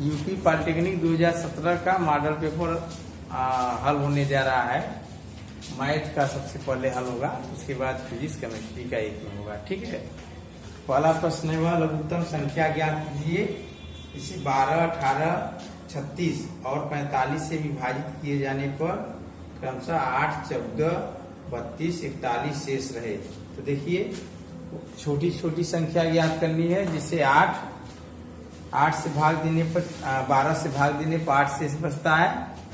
UP polytechnic 2017 का model paper हल होने जा रहा है। मैथ का सबसे पहले हल होगा, उसके बाद फिजिक्स केमिस्ट्री का एक में होगा। ठीक है, पहला प्रश्न है वह लघुत्तम संख्या ज्ञात कीजिए। इसे 12, 18, 36 और 45 से विभाजित किए जाने पर क्रमशः 8, 14, 32, 41 शेष रहे। तो देखिए, छोटी छोटी संख्या ज्ञात करनी है, जिसे 8 से भाग देने पर 12 से भाग देने पर 8 शेष बचता है,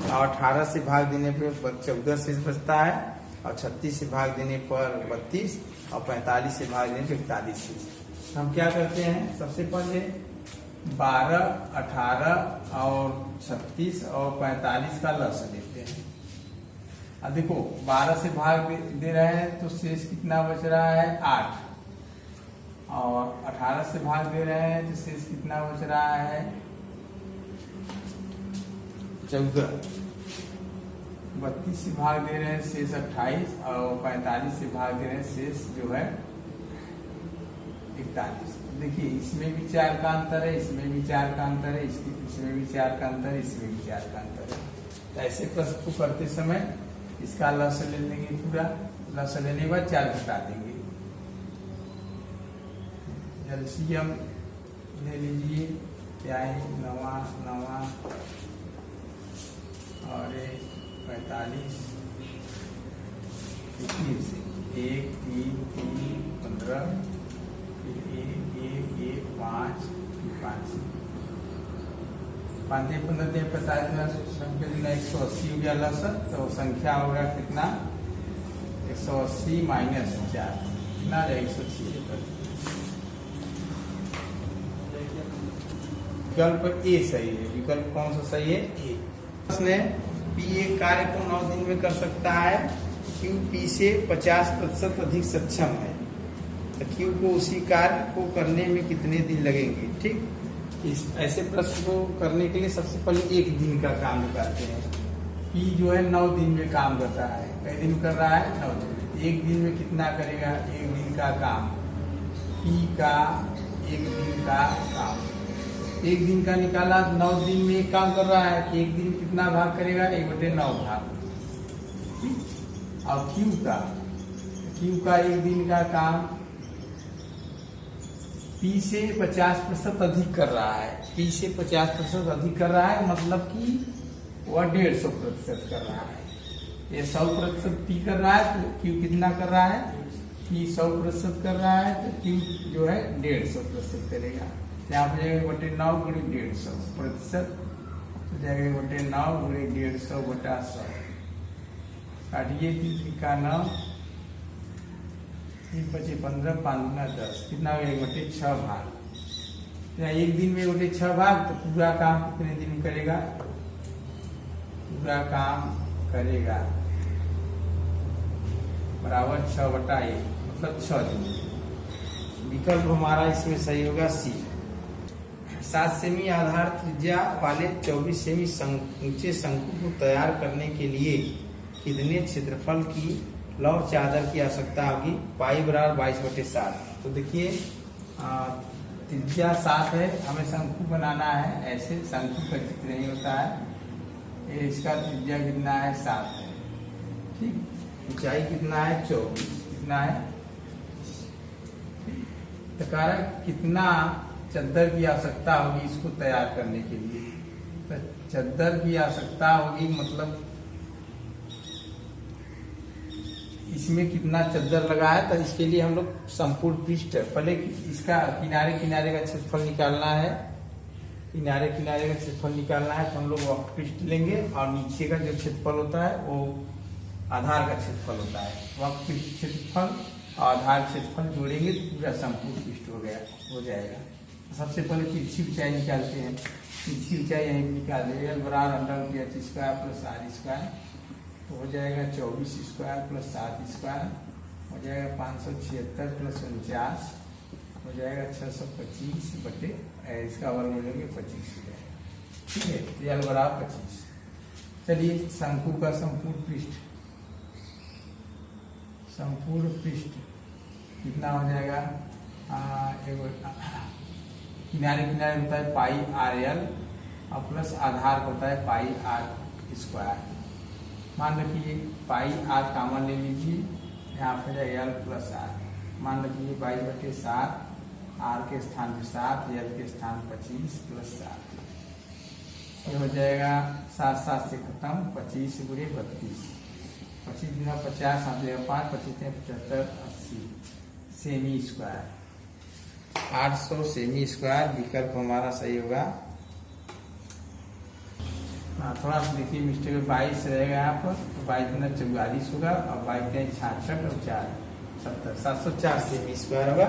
और 18 से भाग देने पर 14 शेष बचता है, और 36 से भाग देने पर 32, और 45 से भाग देने पर 41 शेष। हम क्या करते हैं, सबसे पहले 12, 18 और 36 और 45 का लसागु लेते हैं। अब देखो, 12 से भाग दे रहे हैं तो शेष कितना बच रहा है, 8, और 18 से भाग दे रहे हैं तो शेष कितना बच रहा है, 14, 32 से भाग दे रहे हैं शेष 28, और 45 से भाग दे रहे हैं शेष जो है 41। देखिए, इसमें भी 4 का अंतर है, इसमें भी 4 का अंतर है, इसमें भी 4 का अंतर है, इसमें भी 4 का अंतर है। तो ऐसे प्रश्न को करते समय इसका लसागु ले लेंगे, पूरा लसागु लेने के बाद 4 घटा देंगे। एलसीएम ले लीजिए, क्या है, 9 और 45, 21, 1, 3, 3, 15, 1, 1, 1, 5, 5, 5, 15, 45, संख्या 180 हो गया लसागु। तो संख्या होगा कितना, 180 माइनस 4 कितना, 176। विकल्प ए सही है। विकल्प कौन सा सही है, ए। प्रश्न है, पी एक कार्य को 9 दिन में कर सकता है, क्यू पी से 50% अधिक सक्षम है, तो क्यू को उसी कार्य को करने में कितने दिन लगेंगे। ठीक, इस ऐसे प्रश्न को करने के लिए सबसे पहले 1 दिन का काम करते हैं। पी जो है 9 दिन में काम करता है, कई दिन कर रहा है, 9 दिन। 1 दिन में कितना करेगा, 1 दिन का काम, पी का 1 दिन का काम। 1 दिन का निकाला, 9 दिन में एक काम कर रहा है, 1 दिन कितना भाग करेगा, 1/9 भाग। और क्यू का 1 दिन का काम पी से 50% अधिक कर रहा है। पी से 50% अधिक कर रहा है, मतलब कि वह 150% कर रहा है। ये 100% पी कर रहा है, तो क्यू कितना कर रहा है, पी 100% कर रहा है, तो क्यू जो है 150% करेगा। यहाँ पर जाएगा 9 × 150%, तो जाएगा 9 × 150/100। काटिए, 3 का 9, 3 × 15, 5 × 10, कितना हो गया, 1/6 भाग। या 1 दिन में 1/6 भाग, तो पूरा काम कितने दिन करेगा, पूरा काम करेगा बराबर 6/1, मतलब 6 दिन। विकल्प हमारा इसमें सही होगा सी। 7 सेमी आधार त्रिज्या वाले 24 सेमी ऊंचे शंकु को तैयार करने के लिए कितने क्षेत्रफल की लौह चादर की आवश्यकता होगी, पाई बराबर 22/7। तो देखिए, त्रिज्या 7 है, हमें शंकु बनाना है। ऐसे शंकु का चित्र नहीं होता है, ये इसका त्रिज्या कितना है, 7 है। ठीक, ऊंचाई कितना है, 24, कितना है। तो कारक कितना चद्दर की आवश्यकता होगी इसको तैयार करने के लिए, तो चद्दर की आवश्यकता होगी, मतलब इसमें कितना चद्दर लगा है। तो इसके लिए हम लोग संपूर्ण पृष्ठ, पहले इसका किनारे किनारे का क्षेत्रफल निकालना है। किनारे किनारे का क्षेत्रफल निकालना है, तो हम लोग वक्र पृष्ठ लेंगे, और नीचे का जो क्षेत्रफल होता है वो आधार का क्षेत्रफल होता है। वक्र पृष्ठ क्षेत्रफल और आधार क्षेत्रफल जोड़ेंगे तो पूरा संपूर्ण पृष्ठ हो जाएगा। सबसे पहले तिरछी ऊंचाई निकालते हैं। तिरछी ऊंचाई यहीं निकाल देंगे, L बराबर √h² + r², तो हो जाएगा 24² + 7² हो जाएगा 576 + 49 हो जाएगा 625 इसका वर्ग लेंगे 25 हो जाएगा। ठीक है, L बराबर 25। चलिए, शंकु का संपूर्ण पृष्ठ कितना हो जाएगा, किनारे किनारे होता है पाई आर एल और प्लस आधार होता है पाई आर स्क्वायर। मान रखिए पाई आर कॉमन ले लीजिए, यहाँ पे है एल प्लस आर। मान रखिए 22/7, आर के स्थान पे 7, एल के स्थान 25 प्लस 7, ये हो जाएगा 7 7 से खत्म, 25 गुणे 32, 25 गुना 50, 7 5, 25 75, 80 सेमी स्क्वायर, 800 सेमी स्क्वायर विकल्प हमारा सही होगा। थोड़ा सा देखिए मिस्टेक 22 रहेगा यहाँ पर, तो 22 गुना 44 होगा और 22 66 और 4 70, 704 सेमी स्क्वायर होगा।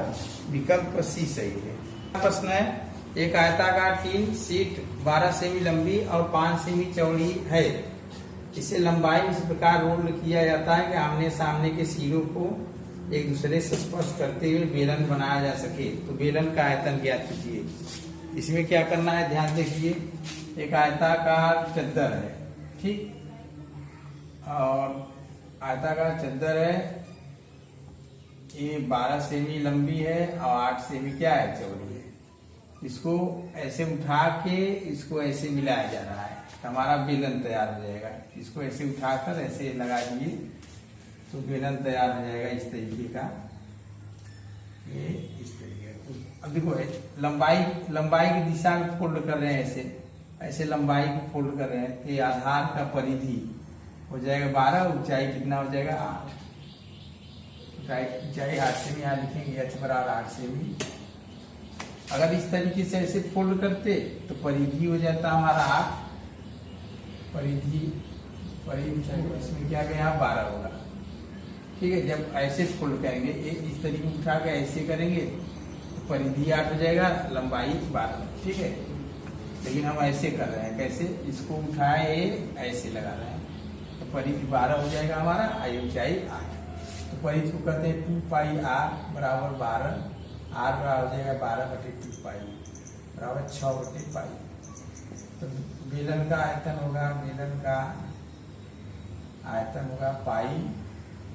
विकल्प सी सही है। प्रश्न है, एक आयताकार टीन सीट 12 सेमी लंबी और 5 सेमी चौड़ी है। इसे लंबाई में इस प्रकार रोल किया जाता है कि आमने सामने के सिरों को एक दूसरे से स्पर्श करते हुए बेलन बनाया जा सके। तो बेलन का आयतन ज्ञात कीजिए। इसमें क्या करना है, ध्यान देखिए। एक आयताकार चद्दर है, ठीक, और आयताकार चद्दर है, ये 12 सेमी लंबी है और 8 सेमी क्या है, चौड़ी है। इसको ऐसे उठा के इसको ऐसे मिलाया जा रहा है, हमारा बेलन तैयार हो जाएगा। इसको ऐसे उठाकर ऐसे लगा दिए तो बेलन तैयार हो जाएगा इस तरीके का, ये इस तरीके का। अब देखो लंबाई की दिशा में फोल्ड कर रहे हैं, ऐसे लंबाई को फोल्ड कर रहे हैं। ये आधार का परिधि हो जाएगा 12, ऊंचाई कितना हो जाएगा 8, ऊंचाई 8 सेमी, यहाँ लिखेंगे h बराबर 8 सेमी। अगर इस तरीके से ऐसे फोल्ड करते तो परिधि हो जाता हमारा 8, परिधि इसमें क्या गया 12 होगा, ठीक है। जब ऐसे फोल्ड करेंगे, इस तरीके उठा के ऐसे करेंगे तो परिधि 8 हो जाएगा, लंबाई 12, ठीक है। लेकिन हम ऐसे कर रहे हैं, कैसे, इसको उठाए ऐसे लगा रहे हैं तो परिधि 12 हो जाएगा हमारा, ऊंचाई 8। तो परिधि को कहते हैं 2 पाई आर बराबर 12, आर बराबर हो जाएगा 12/2 पाई बराबर 6 पाई। तो बेलन का आयतन होगा, pi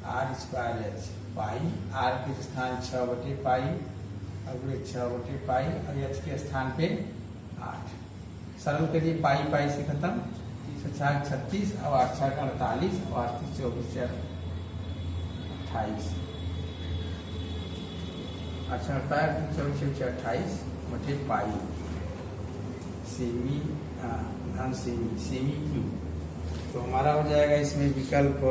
R square H, pi R के स्थान 6 पाई और 6 पाई और एच के स्थान पे 8। सरल करिए, पाई से खत्म, 6 36 और 8 6 48 और 8 24 28, अच्छा होता है 24 28 बटे पाई सेमी धन सेमी क्यूब। तो हमारा हो जाएगा इसमें विकल्प।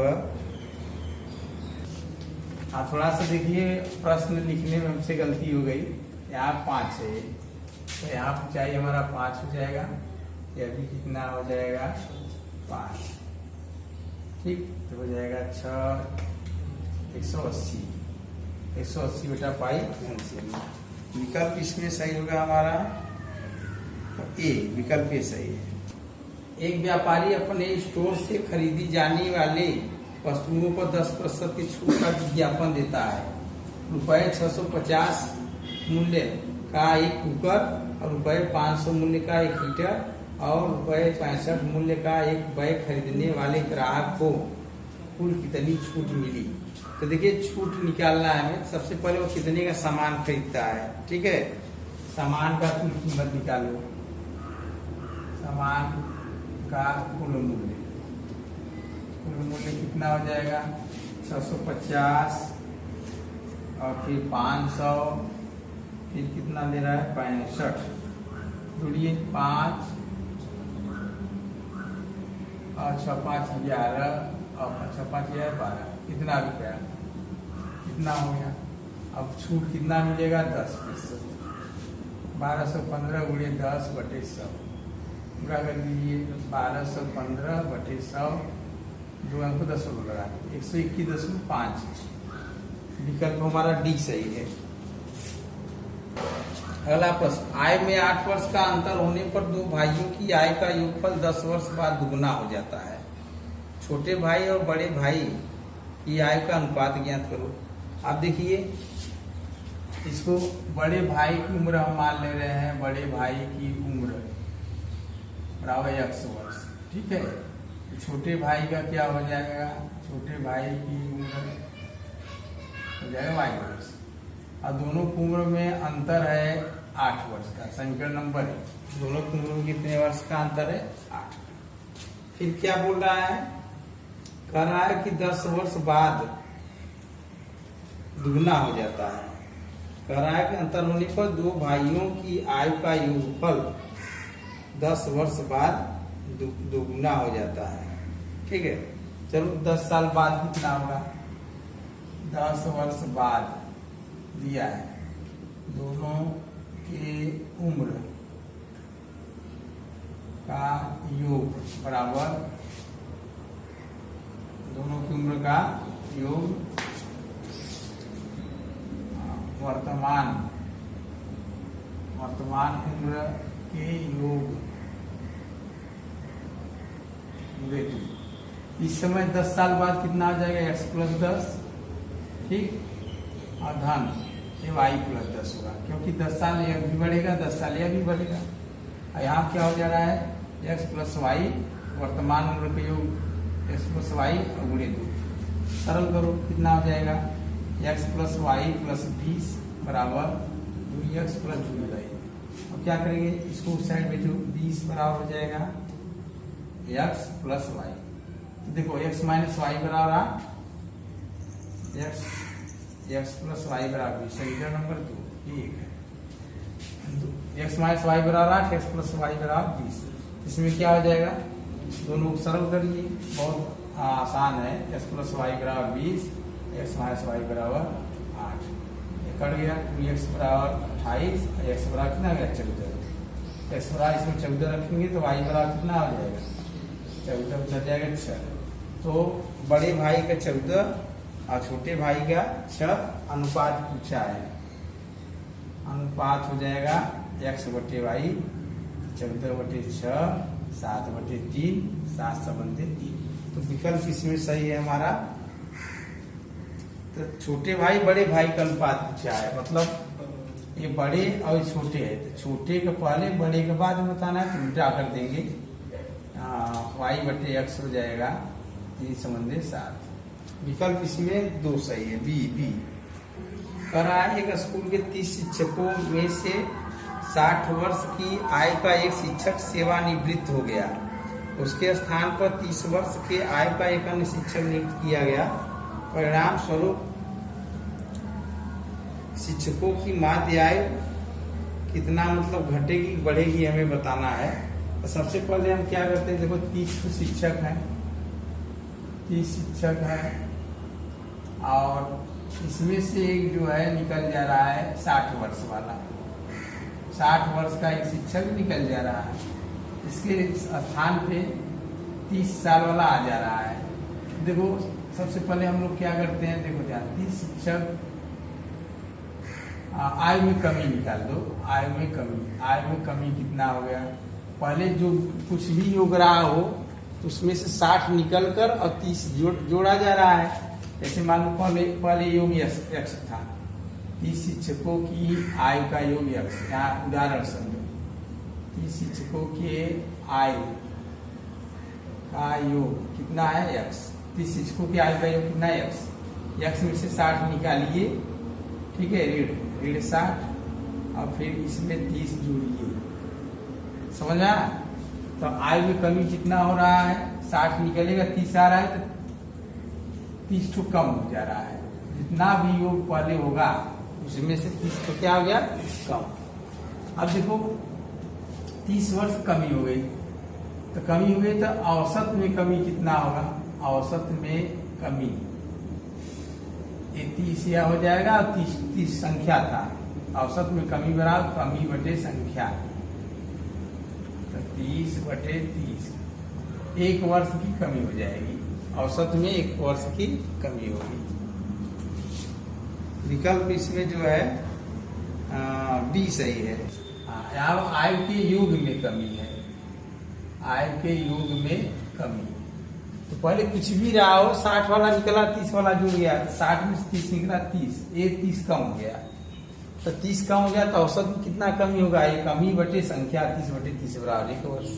थोड़ा सा देखिए प्रश्न लिखने में हमसे गलती हो गई, यहाँ 5 है तो यहाँ ऊंचाई हमारा 5 हो जाएगा, यह भी कितना हो जाएगा 5, ठीक। तो हो जाएगा 180 बटा पाई धन सेमी। विकल्प इसमें सही होगा हमारा ए, विकल्प ए सही है। एक व्यापारी अपने स्टोर से खरीदी जाने वाले वस्तुओं पर 10% की छूट का विज्ञापन देता है। ₹650 मूल्य का एक कुकर और ₹500 मूल्य का एक हीटर और ₹65 मूल्य का एक बैग खरीदने वाले ग्राहक को कुल कितनी छूट मिली। तो देखिए छूट निकालना है हमें। सबसे पहले वो कितने का सामान खरीदता है, ठीक है। सामान का कुल कीमत निकालो, सामान का कुल मूल्य कितना हो जाएगा 650 और फिर 500, फिर कितना दे रहा है 65, जोड़िए 5 और 6 5 11 और 6 5 12, कितना रुपया, कितना हो गया। अब छूट कितना मिलेगा 10%, 1215 गुणे 10/100 पूरा कर दीजिए। 1215/100, 2 अंक 10 लगा 121.5। विकल्प हमारा डी सही है। अगला प्रश्न, आय में 8 वर्ष का अंतर होने पर दो भाइयों की आय का योगफल 10 वर्ष बाद दुगुना हो जाता है। छोटे भाई और बड़े भाई की आय का अनुपात ज्ञात करो। आप देखिए इसको, बड़े भाई की उम्र हम मान ले रहे हैं, बड़े भाई की उम्र बराबर 100 वर्ष, ठीक है। छोटे भाई का क्या हो जाएगा, छोटे भाई की उम्र हो जाएगा 22 वर्ष। और दोनों की उम्र में अंतर है 8 वर्ष का। समीकरण नंबर है, दोनों की उम्र में कितने वर्ष का अंतर है? 8। फिर क्या बोल रहा है? कह रहा है कि 10 वर्ष बाद दुगना हो जाता है। कह रहा है कि अंतर होने पर दो भाइयों की आयु का योगफल 10 वर्ष बाद दोगुना हो जाता है। ठीक है, चलो 10 साल बाद कितना होगा? 10 वर्ष बाद दिया है, दोनों के उम्र का योग बराबर दोनों की उम्र का योग वर्तमान उम्र के योग। इस समय 10 साल बाद कितना आ जाएगा? x + 10, ठीक, और धन ये y + 10 होगा, क्योंकि 10 साल यह भी बढ़ेगा, 10 साल यह भी बढ़ेगा। और यहाँ क्या हो जा रहा है? x + y वर्तमान उम्र के योग, x + y और गुणे 2। सरल करो, कितना हो जाएगा? x + y + 20 बराबर 2x + 2y। और क्या करेंगे? इसको उस साइड में जो 20 बराबर हो जाएगा x + y। तो देखो x - y बराबर x + y बराबर समीकरण नंबर 2, ठीक है। x - y बराबर 8, x + y बराबर 20। इसमें क्या हो जाएगा? दोनों को सरल करिए, बहुत आसान है। x + y बराबर 20, x - y बराबर 8। ये कट गया। 2x बराबर 28, x बराबर कितना गया? 14। x बराबर इसमें 14 रखेंगे तो y बराबर कितना हो जाएगा? 14 बच जाएगा 6। तो बड़े भाई का 14 और छोटे भाई का 6 अनुपात पूछा है। अनुपात हो जाएगा x/y 14/6 7/3 7/3। तो विकल्प इसमें सही है हमारा। तो छोटे भाई बड़े भाई का अनुपात पूछा है, मतलब ये बड़े और छोटे है, तो छोटे के पहले बड़े के बाद बताना है, तो उल्टा कर देंगे। y/x हो जाएगा 3/7। विकल्प इसमें 2 सही है, बी। कह रहा है एक स्कूल के 30 शिक्षकों में से 60 वर्ष की आयु का एक शिक्षक सेवानिवृत्त हो गया। उसके स्थान पर 30 वर्ष के आयु का एक अन्य शिक्षक नियुक्त किया गया। परिणाम स्वरूप शिक्षकों की माध्य आयु कितना मतलब घटेगी बढ़ेगी हमें बताना है। तो सबसे पहले हम क्या करते हैं? देखो 30 शिक्षक हैं, 30 शिक्षक हैं और इसमें से एक जो है निकल जा रहा है 60 वर्ष वाला। 60 वर्ष का एक शिक्षक निकल जा रहा है, इसके स्थान पे 30 साल वाला आ जा रहा है। देखो सबसे पहले हम लोग क्या करते हैं? देखो ध्यान, 30 शिक्षक आयु में कमी निकाल दो। आयु में कमी कितना हो गया? पहले जो कुछ भी योग रहा हो तो उसमें से 60 निकल कर और 30 जोड़ा जा रहा है। जैसे मान लो पहले योग x था, 30 शिक्षकों की आयु का योग x। यहाँ उदाहरण समझो, 30 शिक्षकों के आयु का योग कितना है? x। 30 शिक्षकों की आयु का योग कितना है? x में से 60 निकालिए, ठीक है, ऋण 60 और फिर इसमें 30 जोड़िए। समझा? तो आयु में कमी कितना हो रहा है? 60 निकलेगा, 30 आ रहा है, तो 30 तो कम हो जा रहा है। जितना भी योग पहले होगा उसमें से 30 तो क्या हो गया? कम। अब देखो 30 वर्ष कमी हो गई, तो कमी हो गई तो औसत में कमी कितना होगा? औसत में कमी ये 30 या हो जाएगा। 30 संख्या था, औसत में कमी बराबर कमी बटे संख्या, तो 30/30 1 वर्ष की कमी हो जाएगी। औसत में 1 वर्ष की कमी होगी। विकल्प इसमें जो है बी सही है। यहाँ आयु के योग में कमी है, आयु के योग में कमी। तो पहले कुछ भी रहा हो, 60 वाला निकला 30 वाला जुड़ गया, 60 में 30 निकला 30, ये 30 कम हो गया। तो 30 कम हो गया तो औसत में कितना कमी होगा? ये कमी बटे संख्या 30/30 बराबर 1 वर्ष।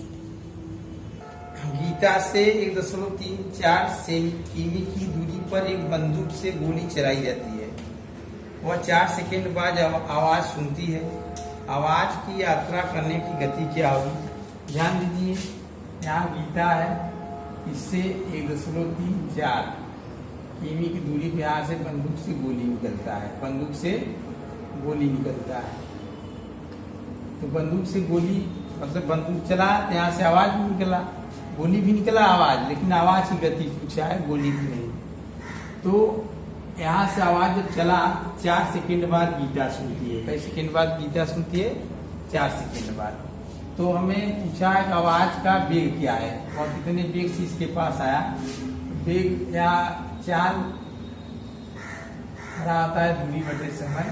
गीता से 1.34 किमी की दूरी पर एक बंदूक से गोली चलाई जाती है। वह 4 सेकंड बाद आवाज सुनती है। आवाज की यात्रा करने की गति क्या होगी? ध्यान दीजिए, यहाँ गीता है, इससे 1.34 किमी की दूरी पे यहाँ से बंदूक से गोली निकलता है। बंदूक से गोली निकलता है, तो बंदूक से गोली मतलब बंदूक चला तो यहाँ से आवाज भी निकला, गोली भी निकला, आवाज, लेकिन आवाज की गति पूछा है, गोली भी नहीं। तो यहाँ से आवाज जब चला 4 सेकंड बाद गीता सुनती है। कई सेकंड बाद गीता सुनती है? 4 सेकंड बाद। तो हमें पूछा है कि आवाज का वेग क्या है और कितने वेग से इसके पास आया। वेग या 4 आता है दूरी बटे समय।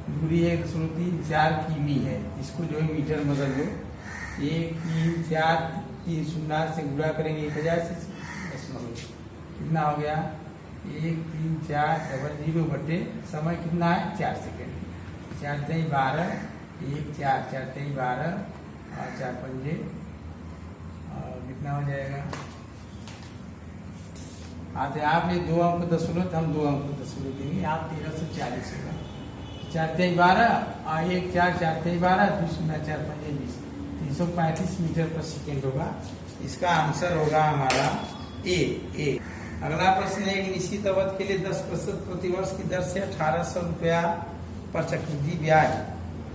दूरी 1.34 किमी है, इसको जो है मीटर बदल दो। 1 3 4 3 शून्य से गुणा करेंगे 1000 से, कितना हो गया? 1 3 4 0 बटे समय कितना है? 4 सेकेंड। 4 3 12, 1 4 4 3 12 और 4 पंजे कितना हो जाएगा? आते आप ये 2 अंक दशमलव, हम 2 अंक दशमलव देंगे, आप 1340 होगा। 4 3 12 और 1 4 4 3 12 2 0 4 पंजे 20, 335 मीटर पर सेकेंड होगा। इसका आंसर होगा हमारा ए। अगला प्रश्न है, एक निश्चित अवधि के लिए 10% प्रतिवर्ष की दर से 1800 रुपया पर चक्रवृद्धि ब्याज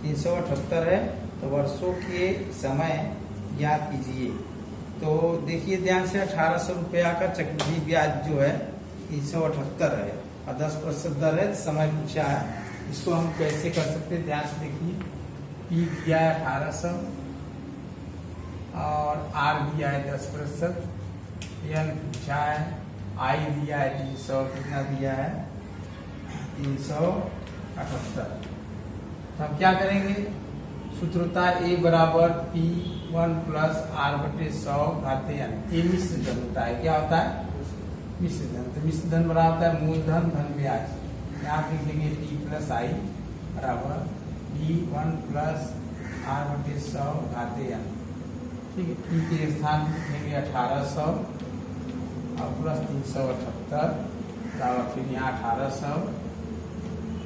378 है, तो वर्षों के समय ज्ञात कीजिए। तो देखिए ध्यान से, 1800 रुपया का चक्रवृद्धि ब्याज जो है 378 है और 10% दर है, समय पूछा है। इसको हम कैसे कर सकते हैं? ध्यान से देखिए, पी दिया है 1800 और आर दिया है 10%, एन पूछा है, आई दिया है 300, कितना दिया है? 378। तो हम क्या करेंगे? सूत्र होता है ए बराबर P1 प्लस आर बटे 100 घाते n। ये मिश्र धन होता है। क्या होता है? मिश्र धन। तो मिश्र धन बराबर होता है मूलधन धन ब्याज। यहाँ लिख लेंगे P प्लस आई बराबर P1 प्लस आर बटे 100 घाते n। ठीक है, P के स्थान लिखेंगे 1800 और प्लस 378 बराबर फिर यहाँ 1800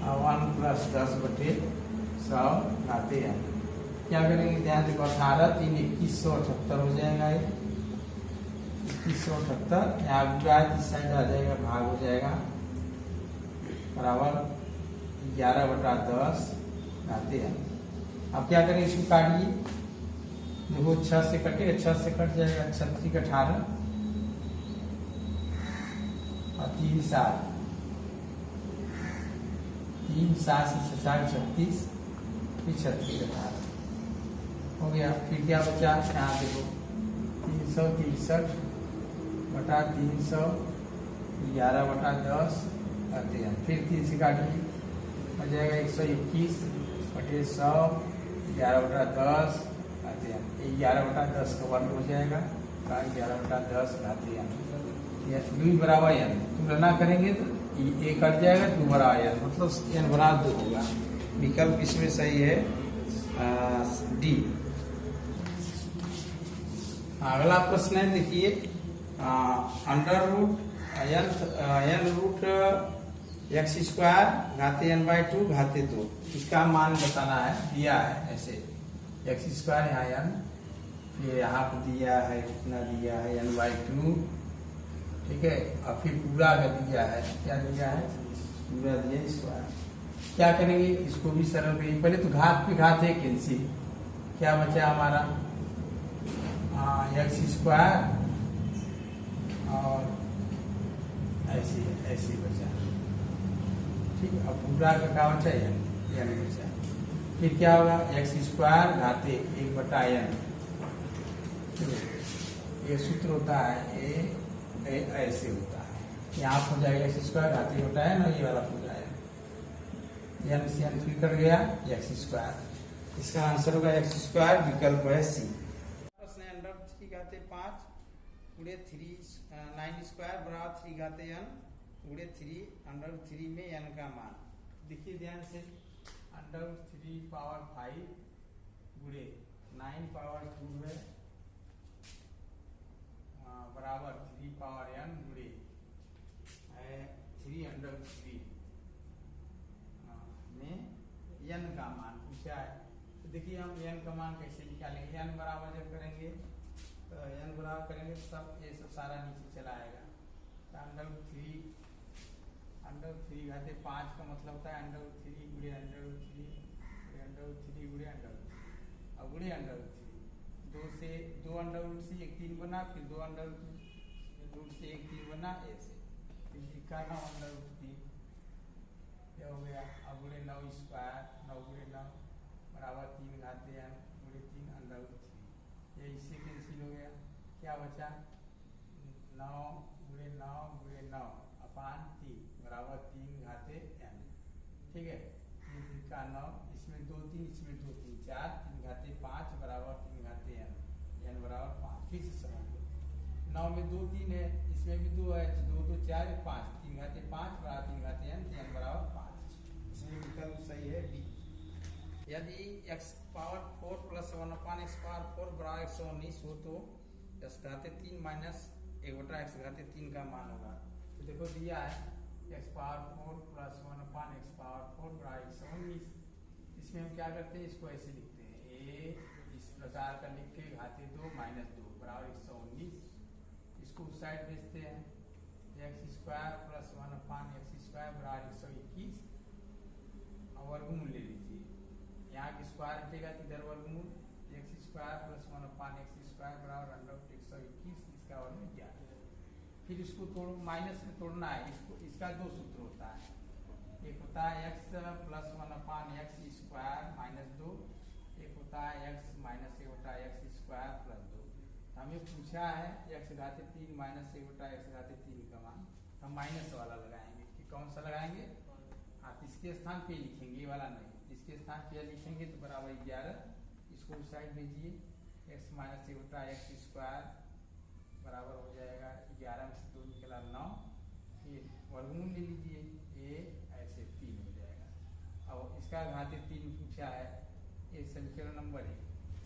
और 1 प्लस 10 बटे 100 घाते हैं। क्या करेंगे? ध्यान देखो, 18 3 2178 हो जाएगा। ये 2178 यहाँ ब्याज इस साइड आ जाएगा, भाग हो जाएगा, बराबर 11 बटा 10 घाते हैं। अब क्या करेंगे? इसको काटिए, देखो 6 से कटे, 6 से कट जाएगा, 36 18 और 3 7 से 36, फिर 36 18 हो गया। फिर क्या बचा? यहाँ देखो 363 बटा 300, 11 बटा 10 आते हैं। फिर 3 से काटिए, हो जाएगा 121 बटे 100, 11 बटा 10 आते हैं। 11 बटा 10 का वर्ग हो जाएगा, 11 बटा 10 आते हैं। दुई बराबर n, तुलना करेंगे तो ए कट जाएगा, 2 बराबर n, मतलब n बराबर 2 होगा। विकल्प इसमें सही है डी। अगला प्रश्न है, देखिए, under root n root x² घाते n/2 घाते 2, इसका मान बताना है। दिया है ऐसे x² यहाँ n, ये यहाँ पर दिया है, कितना दिया है? n/2, ठीक है, और फिर पूरा का दिया है, क्या दिया है? पूरा दिया स्क्वायर। क्या करेंगे? इसको भी सरल करेंगे। पहले तो घात पे घात है कैंसिल, क्या बचा हमारा? x² और ऐसे बचा, ठीक है। अब पूरा का क्या बचा? n बचा। फिर क्या होगा? x² घाते 1 बटा n, ये सूत्र होता है ऐसे होता है। यहाँ हो जाएगा x² घाते होता है ना, ये वाला हो जाएगा, n से n फिर कर गया x²। इसका आंसर होगा x², विकल्प है सी। प्रश्न है, अंडर 3 घाते 5 गुणे 9² बराबर 3 घाते n गुणे 3 अंडर 3 में n का मान। देखिए ध्यान से, अंडर 3 पावर 5 गुणे 9 पावर 2 है बराबर 3 पावर n गुणे 3 अंडर 3 पूछा है। तो देखिए हम n का मान कैसे निकालेंगे, n बराबर जब करेंगे तो n बराबर करेंगे तो सब ये सब सारा नीचे चला आएगा। तो अंडर 3 घाते 5 का मतलब होता है अंडर 3 गुड़े अंडर 3 2 से 2 अंडर रूट से 1 3 बना, फिर 2 अंडर रूट से 1 3 बना, ऐसे का 9 अंडर रूट 3 क्या हो गया। अब गुड़े 9 स्क्वायर 9 गुड़े 9 बराबर 3 घाते n गुड़े 3 अंडर रूट 3, ये इससे कैंसिल हो गया। क्या बचा 9 गुड़े 9 अपान 3 बराबर 3 घाते n। ठीक है, 3 का 9, इसमें 2 3 इसमें 2 3 4, 3 घाते 5 बराबर 3 घाते n बराबर 5। फिर से समझ लो 9 में 2 3 है, इसमें भी 2 है, 2 2 4 5, 3 घाते 5 बराबर 3 घाते n बराबर 5। इसमें विकल्प सही है डी। यदि x पावर 4 प्लस 1 अपान x पावर 4 बराबर 119 हो तो x घाते 3 माइनस 1/x घाते 3 का मान होगा। तो देखो दिया है x पावर 4 प्लस 1 अपान x पावर 4 बराबर 119। इसमें हम क्या करते हैं, इसको ऐसे लिखते हैं a इस प्रकार का लिख के घाते 2 माइनस 2 बराबर 119। इसको उस साइड भेजते हैं, x स्क्वायर प्लस 1 अपान x स्क्वायर बराबर 121 और वर्गमूल ले लीजिए। यहाँ की स्क्वायर हटेगा तो इधर वर्गमूल, x स्क्वायर प्लस 1 अपान x स्क्वायर बराबर अंडर रूट 121, इसका वर्ग 11। फिर इसको तोड़ माइनस में तोड़ना है, इसको इसका 2 सूत्र होता है, एक होता है x प्लस 1 अपान x स्क्वायर माइनस 2, एक होता है x minus 1/x square plus 2। हमें पूछा है x घाते 3 माइनस 1/x घाते 3 का मान, हम माइनस वाला लगाएंगे कि कौन सा लगाएंगे, हाँ इसके स्थान पे लिखेंगे, ये वाला नहीं, इसके स्थान पे लिखेंगे तो बराबर 11। इसको उस साइड भेजिए, x माइनस 1/x स्क्वायर बराबर हो जाएगा 11 में से 2 निकला 9, फिर वर्गमूल ले लीजिए, ये ऐसे 3 हो जाएगा। और इसका घाते 3 पूछा है, ये समीकरण नंबर है।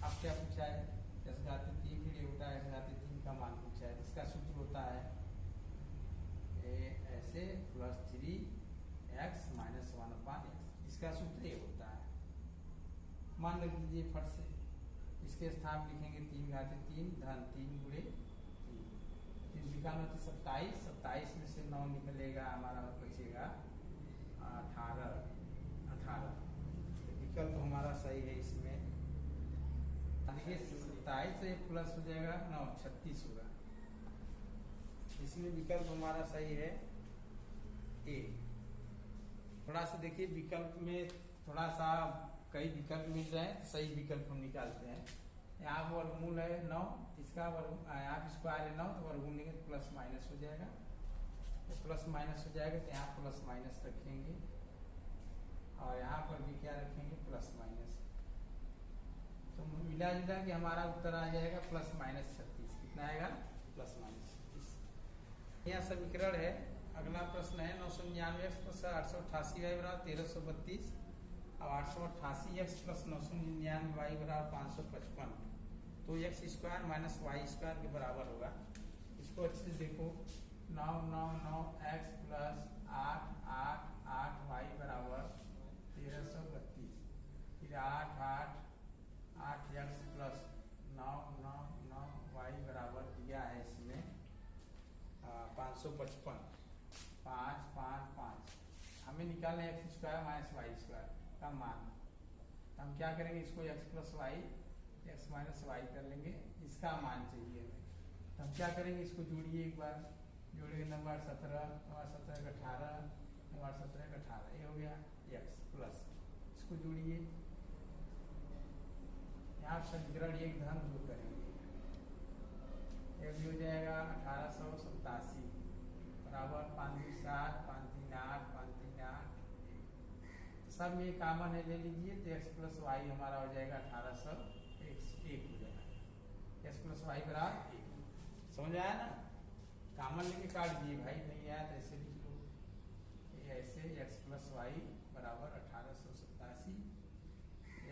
अब क्या पूछा है, x घाते 3 फिर ये होता है x घाते 3 का मान पूछा है। इसका सूत्र होता है ये ऐसे प्लस 3x माइनस 1 अपान x, इसका सूत्र ये होता है। मान रख दीजिए फट से, इसके स्थान लिखेंगे 3 घाते 3 धन 3 गुड़े 3 होती 27, 27 में से 9 निकलेगा, हमारा बचेगा 18। विकल्प हमारा सही है। इसमें देखिए 27 से प्लस हो जाएगा 9 36 होगा। इसमें विकल्प हमारा सही है ए। थोड़ा सा देखिए विकल्प में थोड़ा सा कई विकल्प मिल रहे हैं, तो सही विकल्प हम निकालते हैं। यहाँ वर्गमूल है 9, इसका वर्ग यहाँ स्क्वायर है 9, तो वर्गमूल लेंगे तो प्लस माइनस हो जाएगा, तो प्लस माइनस हो जाएगा, तो यहाँ प्लस माइनस रखेंगे और यहाँ पर भी क्या रखेंगे प्लस माइनस, तो मिला जुला कि हमारा उत्तर आ जाएगा प्लस माइनस 36। कितना आएगा प्लस माइनस 36। यहाँ समीकरण है। अगला प्रश्न है 999x प्लस 888y बराबर 1332। अब 888x प्लस 999y बराबर 555, तो x square minus y square के बराबर होगा। इसको अच्छे से देखो, 999x प्लस 888y बराबर 1332, फिर 8x प्लस 999y बराबर दिया है इसमें 555, 5 5 5। हमें निकालना है x square minus y square का मान। हम क्या करेंगे, इसको x plus y x minus y कर लेंगे, इसका मान चाहिए हमें। तो हम क्या करेंगे, इसको जोड़िए एक बार, जोड़ेंगे 9 17 9 17 18 9 17 18, ये हो गया x प्लस, इसको जोड़िए, यहाँ समीकरण एक धन 2 करेंगे, ये भी हो जाएगा 1887 बराबर 5 2 7 5 3 8 5 3 8। सब में कॉमन है, ले लीजिए, तो x प्लस वाई हमारा हो जाएगा 1801 हो जाएगा, x प्लस वाई बराबर 1। समझ आया ना, कॉमन लेके काट दिए भाई, नहीं आया तो ऐसे लिख लो, ऐसे x प्लस वाई बराबर 1887,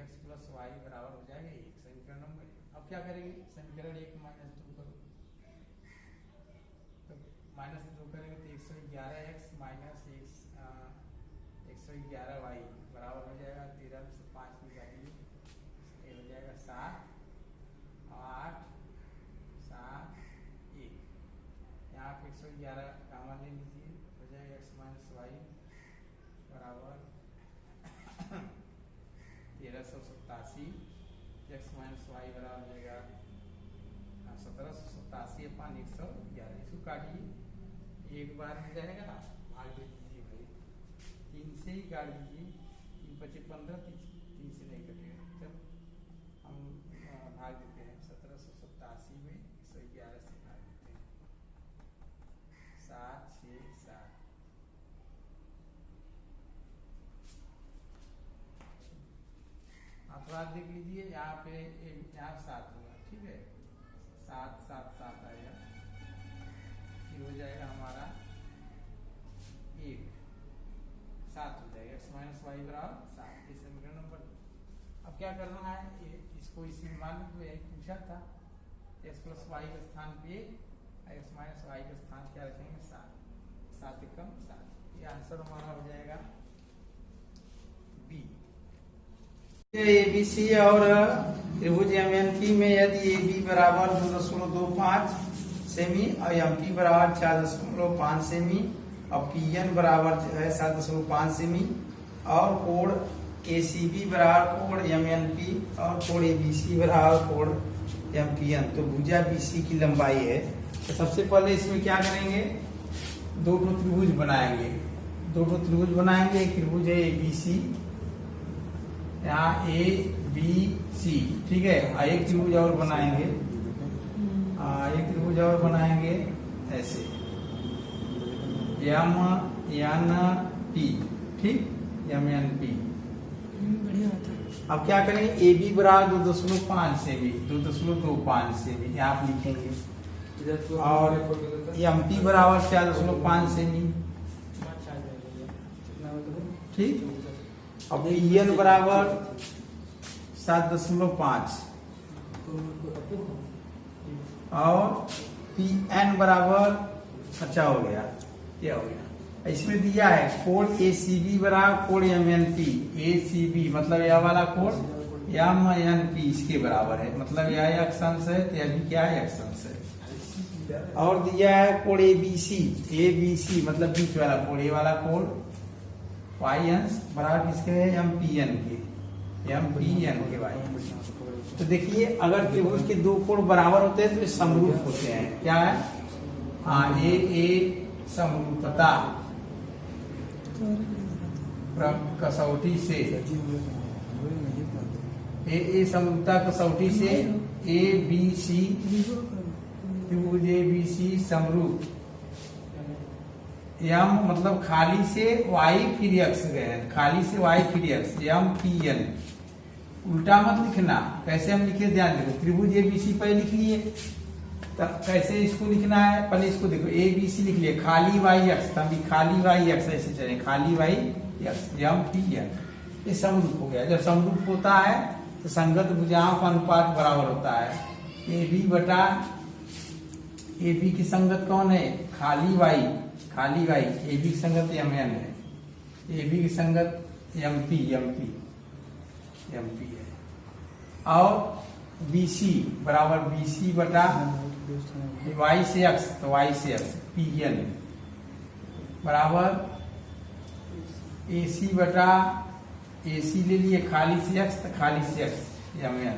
x प्लस वाई बराबर हो जाएगा 1, समीकरण नंबर 1। अब क्या करेंगे, समीकरण 1 माइनस 2 करो, तो माइनस 2 करेंगे तो 111x माइनस 111y बराबर हो जाएगा 13 से 5 निकालिए, ये हो जाएगा 7, 8, 7, 1। यहाँ पे 111 कामा ले लीजिए, हो जाएगा x माइनस वाई बराबर 1387। x माइनस वाई बराबर हो जाएगा 1787 अपन 111। इसको काटिए, एक बार में जाएगा, भाग दे दीजिए भाई, 3 से ही काट दीजिए, 3 × 15, 3 से नहीं कटेगा। चलो हम भाग देते हैं, 1787 में 111 से भाग देते हैं, 7, 6, 7। आप देख लीजिए, यहाँ पे यहाँ 7 होगा, ठीक है, 7, 7, 7 आएगा, फिर हो जाएगा हमारा 1, 7 हो जाएगा, x माइनस वाई बराबर 7। ये समीकरण नंबर 2। अब क्या करना है, इसको इसमें मान लो, यही पूछा था, x प्लस वाई के स्थान पे x माइनस वाई का स्थान क्या रखेंगे, 7, 7 एकम 7। ये आंसर हमारा हो जाएगा बी। ABC और त्रिभुज MNP में यदि AB बराबर 2.25 सेमी और MP बराबर 4.5 सेमी और PN बराबर जो है 7.5 सेमी और कोण ACB बराबर कोण MNP और कोण ABC बराबर कोण MPN, तो भुजा BC की लंबाई है। तो सबसे पहले इसमें क्या करेंगे, दो त्रिभुज बनाएंगे, एक त्रिभुज है ABC, यहाँ ABC, ठीक है, एक त्रिभुज और बनाएंगे, एक त्रिभुज और बनाएंगे ऐसे MNP, ठीक, MNP। अब क्या करेंगे, AB बराबर 2.5 सेमी, 2.25 सेमी आप लिखेंगे, और MP बराबर 4.5 सेमी, ठीक। अब PN बराबर 7.5 और PN बराबर, अच्छा हो गया, क्या हो गया, इसमें दिया है कोण ACB बराबर कोण MNP। ACB मतलब यह वाला कोण, MNP इसके बराबर है, मतलब यह अक्षांश है, तो यह भी क्या है, अक्षांश है। और दिया है कोण ABC मतलब बीच वाला कोण, ये वाला कोण वाई अंश बराबर किसके है, MPN के वाई। तो देखिए, अगर त्रिभुज के दो कोण बराबर होते हैं तो समरूप होते हैं, क्या है, हाँ, ए समरूपता कसौटी से, ए समरूपता कसौटी से ABC त्रिभुज ABC समरूप, M मतलब खाली से Y फिर X गए, खाली से Y फिर X, MPN। उल्टा मत लिखना, कैसे हम लिखे ध्यान देखो, त्रिभुज ABC पहले लिख लिए, तब कैसे इसको लिखना है, पहले इसको देखो, ABC लिख लिए, खाली Y X, तभी खाली Y X ऐसे चले, खाली Y X, MPN। ये समरूप हो गया। जब समरूप होता है तो संगत भुजाओं का अनुपात बराबर होता है, AB बटा AB की संगत कौन है, खाली Y, AB की संगत MN है, AB की संगत MP है, और BC बराबर BC बटा Y से X, तो Y से X, PN बराबर AC बटा AC ले लिए, खाली से X, तो खाली से X, MN।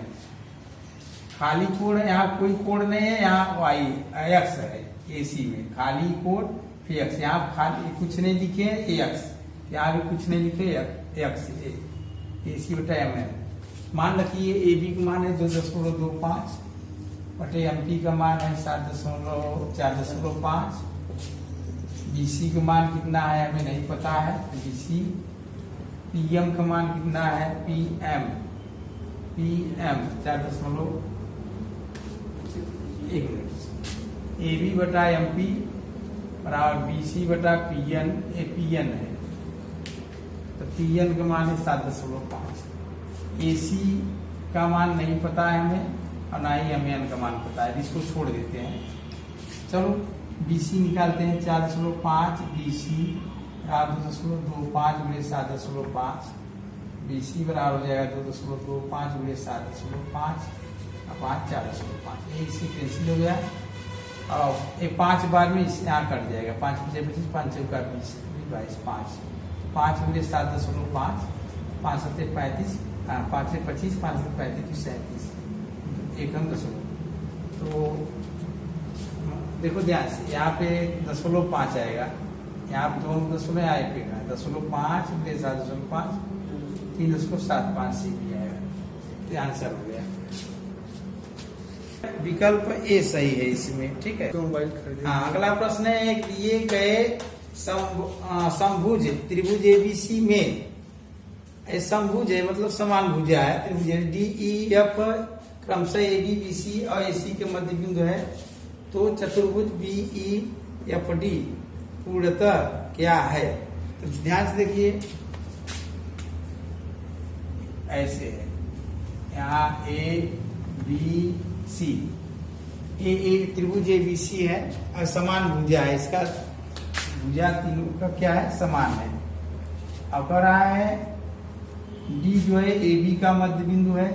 खाली कोण, यहाँ कोई कोण नहीं है, यहाँ X है AC में, खाली कोण फिर X, यहाँ खाली कुछ नहीं लिखे X, यहाँ भी कुछ नहीं लिखे X, AC बटा MN। मान रखिए AB का मान है 2.25 बटे MP का मान है 4.5, BC का मान कितना है हमें नहीं पता है, BC, PM का मान कितना है, PM 4.1 AB बटा MP बराबर BC बटा PN, PN है, तो PN का मान है 7.5, AC का मान नहीं पता है हमें और ना ही MN का मान पता है, इसको छोड़ देते हैं। चलो BC निकालते हैं, 4.5 BC 2.25 बटे 7.5, BC बराबर हो जाएगा 2.25 गुणे 7.5 और 5 4.5, ये इससे कैंसिल हो गया। और ये 5 बार में इससे यहाँ कट जाएगा, 5 × 25 5 चौका 20 22 5 गुणे 7.5 5 7 35 5 से 25 5 से 35 37 एकम दशमलव। तो देखो ध्यान से यहाँ पे 0.5 आएगा, यहाँ पे दोनों दशमलव आए पे 0.5 गुणे 7.5 3.75 से भी आएगा। तो आंसर हो गया, विकल्प ए सही है इसमें, ठीक है। हाँ, अगला प्रश्न है, एक दिए गए समभुज त्रिभुज एबीसी में, समभुज है मतलब समान भुजा है, त्रिभुज DEF क्रमशः AB BC और AC के मध्य बिंदु है, तो चतुर्भुज BEFD पूर्णतः क्या है? तो ध्यान से देखिए, ऐसे है, यहाँ ABC, एक त्रिभुज ABC है और समान भुजा है, इसका भुजा तीनों का क्या है, समान है। अब कह रहा है D जो है AB का मध्य बिंदु है,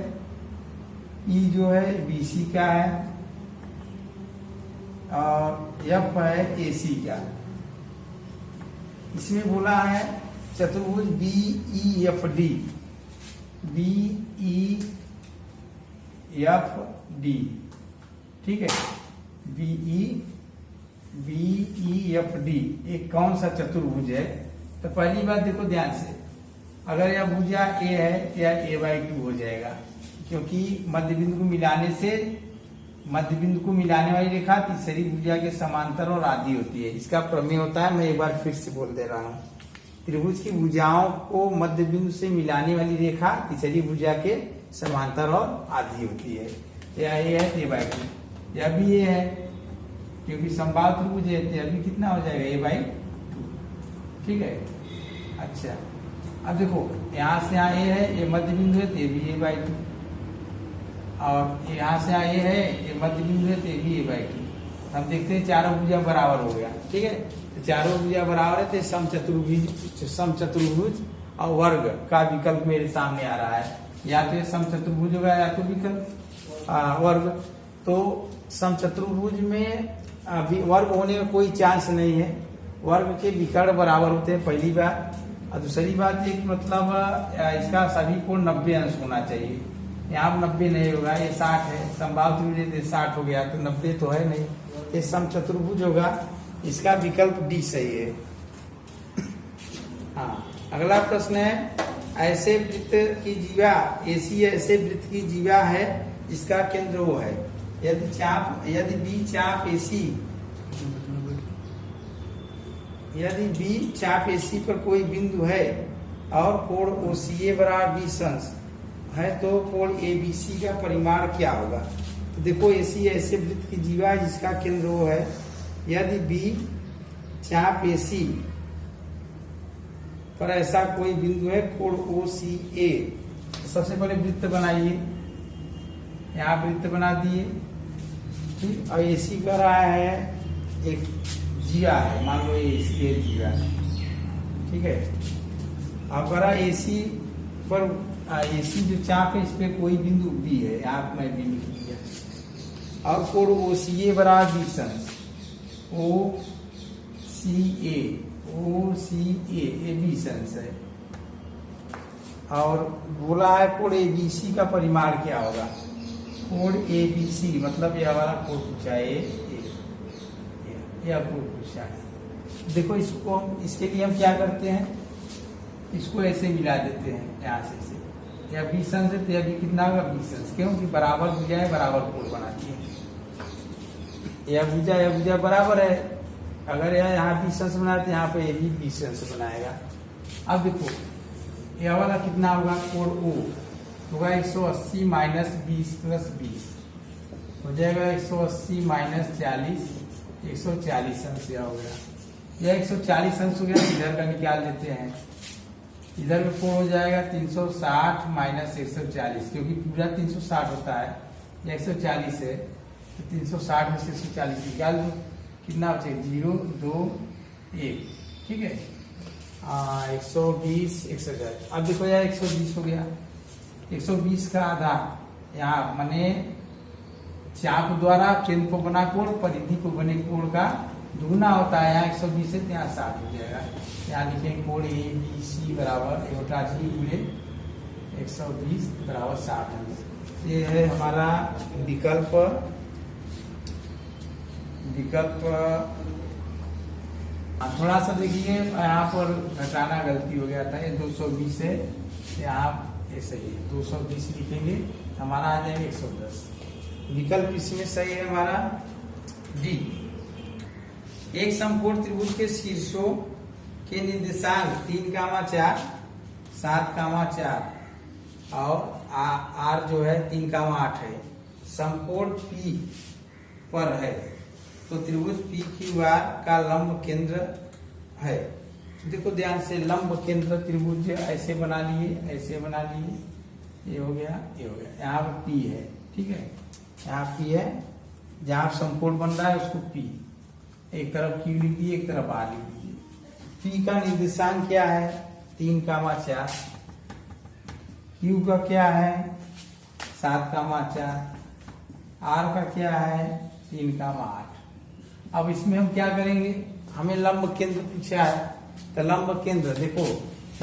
E जो है BC का है और F है AC का। इसमें बोला है चतुर्भुज BEFD, BEFD, ठीक है, BEFD एक कौन सा चतुर्भुज है? तो पहली बात देखो ध्यान से, अगर यह भुजा A है तो यह A/2 हो जाएगा, क्योंकि मध्य बिंदु को मिलाने से, मध्य बिंदु को मिलाने वाली रेखा तीसरी भुजा के समांतर और आधी होती है। इसका प्रमेय होता है, मैं एक बार फिर से बोल दे रहा हूँ, त्रिभुज की भुजाओं को मध्य बिंदु से मिलाने वाली रेखा तीसरी भुजा के समांतर और आधी होती है। यह A है तो A/2, यह भी A है क्योंकि समबाहु त्रिभुज है, तो यह भी कितना हो जाएगा, A/2, ठीक है। अच्छा, अब देखो यहाँ से यहाँ A है, ये मध्य बिंदु है तो ये भी A/2, और यहाँ से यहाँ A है, ये मध्य बिंदु है तो ये भी A/2। हम देखते हैं चारों भुजा बराबर हो गया, ठीक है। तो चारों भुजा बराबर है तो समचतुर्भुज और वर्ग का विकल्प मेरे सामने आ रहा है, या तो ये समचतुर्भुज होगा या तो विकल्प वर्ग। तो समचतुर्भुज में वर्ग होने में कोई चांस नहीं है, वर्ग के विकर्ण बराबर होते हैं, पहली बात। और दूसरी बात एक मतलब इसका सभी कोण 90 अंश होना चाहिए, यहाँ 90 नहीं होगा, ये 60 है, समबाहु त्रिभुज 60 हो गया, तो 90 तो है नहीं, ये समचतुर्भुज होगा, इसका विकल्प डी सही है। हाँ, अगला प्रश्न है, ऐसे वृत्त की जीवा AC ऐसे वृत्त की जीवा है जिसका केंद्र O है, यदि B चाप AC पर कोई बिंदु है और कोण OCA बराबर 20 अंश है, तो कोण ABC का परिमाण क्या होगा? तो देखो AC ऐसे वृत्त की जीवा है जिसका केंद्र O है, यदि B चाप AC पर ऐसा कोई बिंदु है कोण OCA, तो सबसे पहले वृत्त बनाइए, यहाँ वृत्त बना दिए, ठीक। और AC कर रहा है एक जीवा है, मान लो AC जीवा है, ठीक है। अब करा AC पर AC जो चाप है इस पे कोई बिंदु B है, यहाँ मैं B लिख दिया, और कोण OCA बराबर 20 अंश, OCA ये 20 अंश है, और बोला है कोण ABC का परिमाण क्या होगा? कोण ABC मतलब यह वाला कोण पूछा है, यह कोण पूछा है। देखो इसको हम, इसके लिए हम क्या करते हैं, इसको ऐसे मिला देते हैं, यहाँ से यह 20 अंश है तो यह भी कितना होगा 20 अंश, क्योंकि बराबर भुजा है, बराबर कोण बनाती है, यह भुजा बराबर है। अगर यह यहाँ 20 अंश बनाए तो यहाँ पे ये भी 20 अंश बनाएगा। अब देखो यह वाला कितना होगा, कोण O होगा 180 माइनस 20 प्लस 20 हो जाएगा 180 माइनस 40, 140 अंश यह हो गया, यह 140 अंश हो गया। इधर का निकाल देते हैं, इधर में कोण हो जाएगा 360 माइनस 140, क्योंकि पूरा 360 होता है, यह 140 है, तो 360 में से 140 निकाल दो, कितना बचेगा 0 2 1, ठीक है। 120 140। अब देखो यार 120 हो गया, 120 का आधा यहाँ माने चाप द्वारा केंद्र को बना कोण परिधि को बने कोण का दुगुना होता है। यहाँ 120 है तो यहाँ 60 हो जाएगा। यहाँ लिखेंगे कोण ABC बराबर एटा जी गुणे 120 बराबर 60। ये है हमारा विकल्प थोड़ा सा देखिए यहाँ पर घटाना गलती हो गया था, ये 220 है, यहाँ ऐसे ही 220 लिखेंगे, हमारा आ जाएगा 110। विकल्प इसमें सही है हमारा डी। एक समकोण त्रिभुज के शीर्षों के निर्देशांक 3,4 7,4 और आर जो है 3,8 है, समकोण पी पर है, तो त्रिभुज पी क्यू आर का लंब केंद्र है। देखो ध्यान से, लंब केंद्र त्रिभुज ऐसे बना लिए, ऐसे बना लिए, ये हो गया, ये हो गया, यहाँ पर पी है, ठीक है, यहाँ पी है, जहाँ समकोण बन रहा है उसको पी, एक तरफ क्यू लिख दिए, एक तरफ आर लिख दिए। पी का निर्देशांक क्या है 3,4, क्यू का क्या है 7,4, आर का क्या है 3,8। अब इसमें हम क्या करेंगे, हमें लंब केंद्र पूछा है, तो लंब केंद्र देखो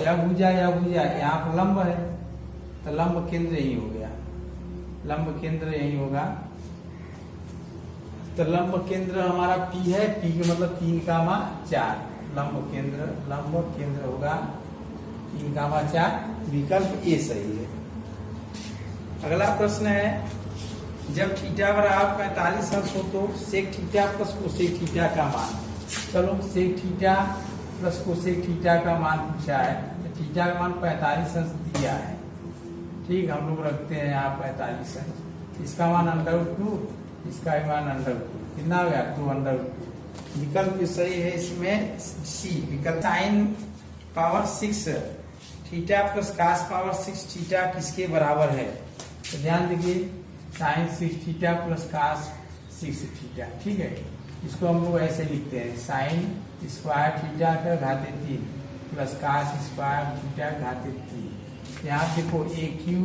या भुजा, यहाँ पर लंब है, तो लंब केंद्र यही हो गया, लंब केंद्र यही होगा। तो लंब केंद्र हमारा पी है, पी का मतलब 3,4, लंब केंद्र होगा 3,4, विकल्प ए सही है। अगला प्रश्न है, जब थीटा बराबर 45 अंश हो तो sec theta plus cosec theta का मान। चलो sec theta plus cosec theta का मान पूछा है, तो थीटा का मान 45 अंश दिया है, ठीक, हम लोग रखते हैं यहाँ 45 अंश, इसका मान √2, इसका मान √2, कितना हो गया 2√2। विकल्प सही है इसमें सी, विकल्प sine power 6 theta plus cos power 6 theta किसके बराबर है, तो ध्यान देखिए sine 6 theta plus cos 6 theta, ठीक है, इसको हम लोग ऐसे लिखते हैं, साइन स्क्वायर थीटा का घाते 3 प्लस कास स्क्वायर थीटा घाते 3। यहाँ देखो ए क्यू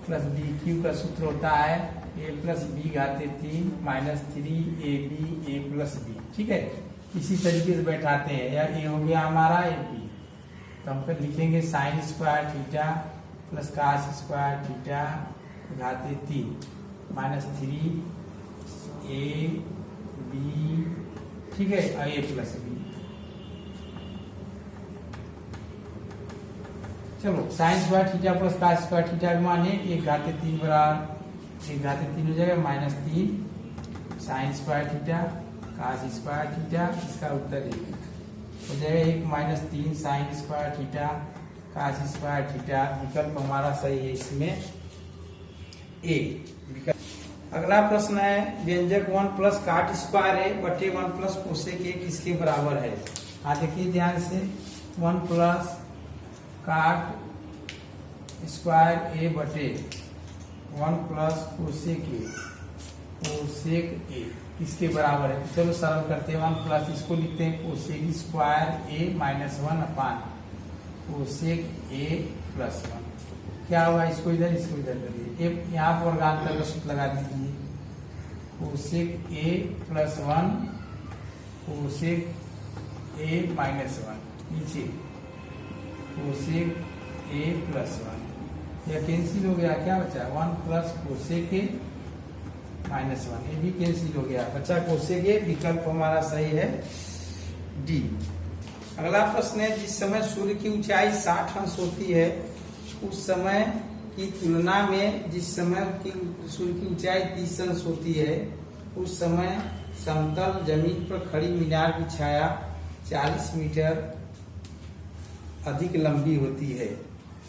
प्लस बी क्यू का सूत्र होता है A plus B घाते 3 minus 3ab A plus B, ठीक है, इसी तरीके से बैठाते हैं, या ये हो गया हमारा ए पी, तो हम फिर लिखेंगे sine square theta plus cos square theta घाते 3 माइनस 3ab, ठीक है, ए प्लस बी। चलो sine square theta plus cos square theta का मान है 1/3 बराबर 1/3 हो जाएगा, minus 3 sine square theta cos square theta, इसका उत्तर 1 हो जाएगा, 1 minus 3 sine square theta cos square theta, विकल्प हमारा सही है इसमें ए। अगला प्रश्न है, व्यंजक 1 प्लस काट स्क्वायर ए बटे 1 प्लस कोसेक ए किसके बराबर है। देखिए ध्यान से, 1 प्लस काट स्क्वायर ए बटे 1 प्लस कोसेक ए किसके बराबर है। चलो सरल करते हैं, 1 प्लस इसको लिखते हैं कोसेक स्क्वायर ए माइनस 1 अपान कोसेक ए प्लस 1। क्या होगा, इसको इधर करिए, यहाँ पर वर्गांतर का सूत्र लगा दीजिए, कोसेक ए प्लस 1 कोसेक ए माइनस 1, नीचे कोसेक ए प्लस 1, यह कैंसिल हो गया, क्या बचा 1 प्लस कोसेक ए माइनस 1, ये भी कैंसिल हो गया, बचा कोसेक ए, विकल्प हमारा सही है डी। अगला प्रश्न है, जिस समय सूर्य की ऊंचाई 60 अंश होती है उस समय की तुलना में जिस समय की सूर्य की ऊंचाई 30 अंश होती है उस समय समतल जमीन पर खड़ी मीनार की छाया 40 मीटर अधिक लंबी होती है,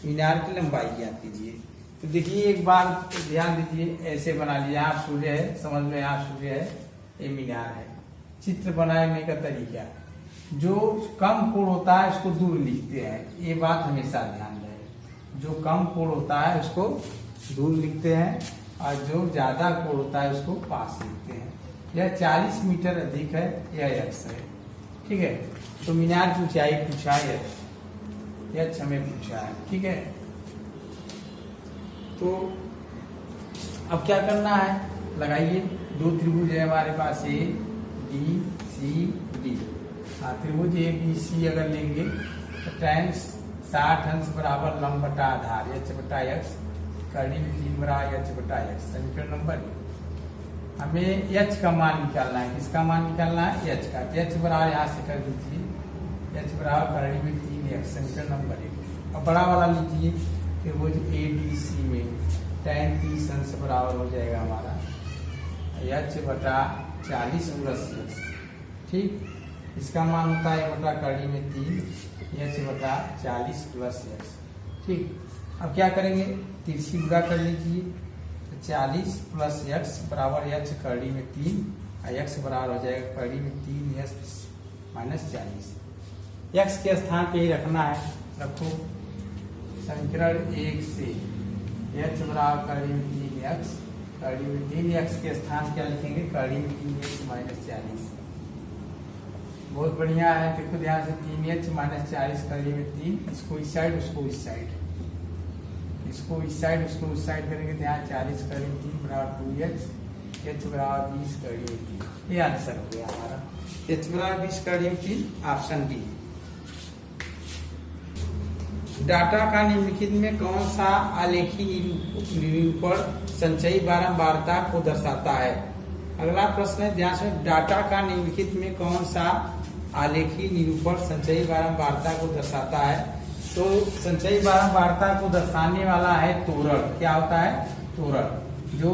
मीनार की लंबाई ज्ञात कीजिए। तो देखिए एक बार ध्यान दीजिए, ऐसे बना लिया, यहाँ सूर्य है, समझ में यहाँ सूर्य है, ये मीनार है। चित्र बनाने का तरीका, जो कम कोण होता है उसको दूर लिखते हैं, ये बात हमेशा ध्यान रहे, जो कम कोण होता है उसको दूर लिखते हैं और जो ज्यादा कोण होता है उसको पास लिखते हैं। यह 40 मीटर अधिक है, यह x है, ठीक है। तो मीनार की ऊंचाई पूछा है, एच हमें पूछा है, ठीक है। तो अब क्या करना है, लगाइए। दो त्रिभुज है हमारे पास, ए बी सी डी। त्रिभुज ए बी सी अगर लेंगे तो tan 60 अंश बराबर लंब बटा आधार एच बटा एक्स, कड़ी में 3 बराबर एच बटा एक्स। समीकरण नंबर हमें एच का मान निकालना है। किसका मान निकालना है, एच का। एच बराबर यहाँ से कर दीजिए, एच बराबर कड़ी में 3x। समीकरण नंबर 1। अब बड़ा वाला लीजिए, त्रिभुज ए बी सी में tan 30 अंश बराबर हो जाएगा हमारा एच बटा 40 प्लस एक्स, ठीक। इसका मान होता है बटा कड़ी में 3 एच बटा 40 प्लस एक्स, ठीक। अब क्या करेंगे, तिरछी गुणा कर लीजिए, 40 प्लस एक्स बराबर एच कड़ी में 3 और एक्स बराबर हो जाएगा कड़ी में 3 एक्स माइनस 40। एक्स के स्थान पे ही रखना है, रखो। समीकरण 1 से एच बराबर कड़ी में 3 एक्स, कड़ी में 3 एक्स के स्थान क्या लिखेंगे, कड़ी में 3 एक्स माइनस 40। बहुत बढ़िया है, देखो ध्यान से। 3h माइनस 40 कड़ी में 3, इसको इस साइड उसको इस साइड, इसको इस साइड उसको उस साइड करेंगे। ध्यान 40 कड़ी में 3 बराबर 2h, h बराबर 20 कड़ी में 3। ये आंसर हो गया हमारा, h बराबर 20 कड़ी में 3, ऑप्शन डी। डाटा का निम्नलिखित में कौन सा आलेखी निरूपण संचयी बारंबारता को दर्शाता है। अगला प्रश्न है, ध्यान से। डाटा का निम्नलिखित में कौन सा आलेखी निरूपण संचयी बारंबारता को दर्शाता है। तो संचयी बारंबारता को दर्शाने वाला है त्वरण। क्या होता है, त्वरण। जो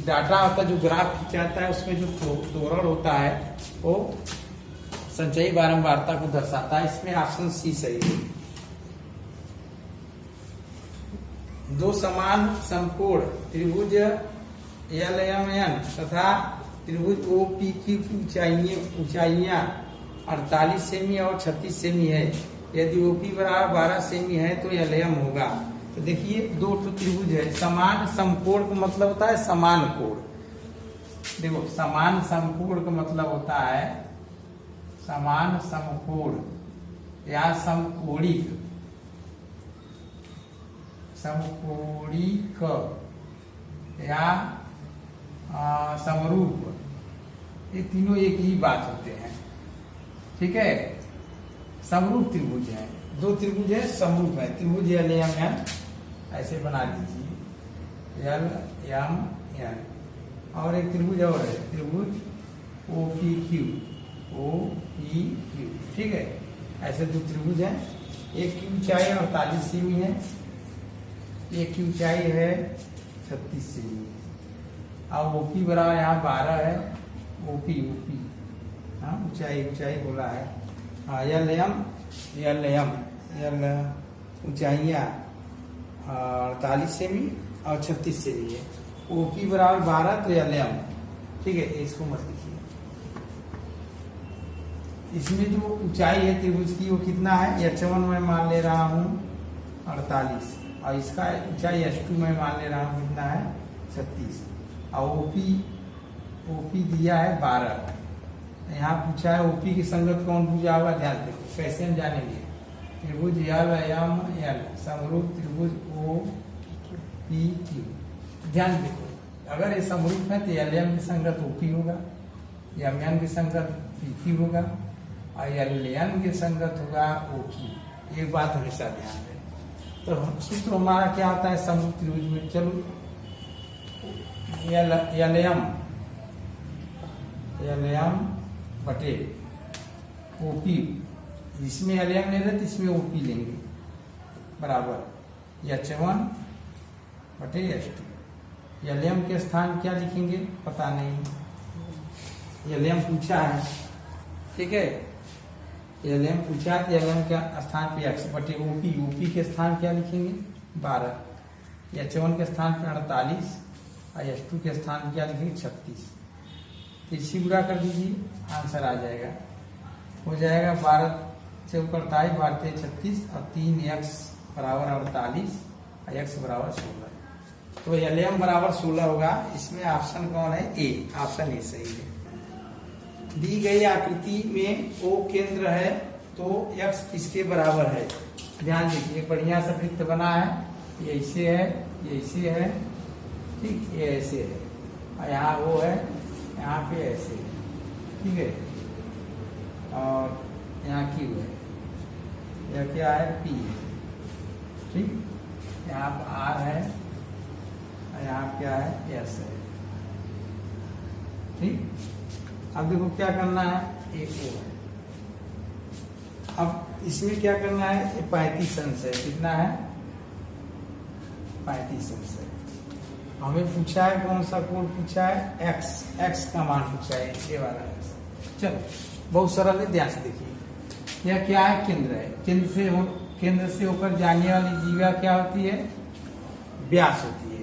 डाटा होता है, जो ग्राफ खिंचाता है, उसमें जो त्वरण होता है वो संचयी बारंबारता को दर्शाता है। इसमें ऑप्शन सी सही है। दो समान समकोण त्रिभुज LMN तथा त्रिभुज OP की ऊंचाइयां 48 सेमी और 36 सेमी है। यदि OP बराबर 12 सेमी है तो LM होगा। तो देखिए, दो त्रिभुज है, समान समकोण का मतलब होता है समान कोण। देखो, समान समकोण का मतलब होता है समान समकोण या समकोणिक, समकोणिक या समरूप, ये तीनों एक ही बात होते हैं, ठीक है। समरूप त्रिभुज है, दो त्रिभुज है, समरूप है। त्रिभुज LMN ऐसे बना दीजिए, LMN। और एक त्रिभुज और है, त्रिभुज OPQ, ठीक है। ऐसे दो त्रिभुज है। एक की ऊंचाई 48 सेमी है, एक की ऊंचाई है 36 सेमी। अब OP बराबर यहाँ 12 है, OP हाँ, ऊंचाई बोला है। हाँ, LM ऊंचाइयाँ 48 सेमी और 36 सेमी है। OP बराबर 12 तो LM, ठीक है। इसको मत लिखिए। इसमें जो ऊंचाई है त्रिभुज की वो कितना है, H1 में मान ले रहा हूँ 48, और इसका ऊंचाई H2 में मान ले रहा हूँ कितना है 36, और OP दिया है 12। यहाँ पूछा है OP की संगत कौन भुजा होगा। ध्यान देखो, कैसे हम जानेंगे। त्रिभुज LMN समरूप त्रिभुज OPQ। ध्यान देखो, अगर ये समरूप है तो LM की संगत OP होगा, MN की संगत PQ होगा, और LN की संगत होगा OQ। एक बात हमेशा ध्यान दें। तो सूत्र हमारा क्या होता है समरूप त्रिभुज में। चलो, LM बटे OP, इसमें LM ले रहे तो इसमें OP लेंगे, बराबर H1 बटे H2। LM के स्थान क्या लिखेंगे पता नहीं, LM पूछा है, ठीक है। LM पूछा है तो LM के स्थान पे x बटे OP के स्थान क्या लिखेंगे 12, H1 के स्थान पे 48 और H2 के स्थान क्या लिखेंगे 36। तो इसी गुणा कर दीजिए, आंसर आ जाएगा। हो जाएगा 12 चौक 48, 12 36 और 3x बराबर 48 और x बराबर 16। तो LM बराबर 16 होगा। इसमें ऑप्शन कौन है, ए। ऑप्शन ए सही है। दी गई आकृति में O केंद्र है तो x किसके बराबर है? ध्यान दीजिए, बढ़िया सा वृत्त बना है, ये ऐसे है, ये ऐसे है, ठीक, ये ऐसे है, और यहाँ वो है, यहाँ पे ऐसे है, ठीक है, और यहाँ Q है, यह क्या है? P है, ठीक, यहाँ पर R है, और यहाँ क्या है? S है, ठीक। अब देखो क्या करना है, एक O है। अब इसमें क्या करना है, ये 35 अंश है, कितना है? 35 अंश है। हमें पूछा है कौन सा कोण पूछा है? x का मान पूछा है, ये वाला x। चलो बहुत सरल है, ध्यान से देखिए। यह क्या है? केंद्र है। केंद्र से होकर जाने वाली जीवा क्या होती है? व्यास होती है।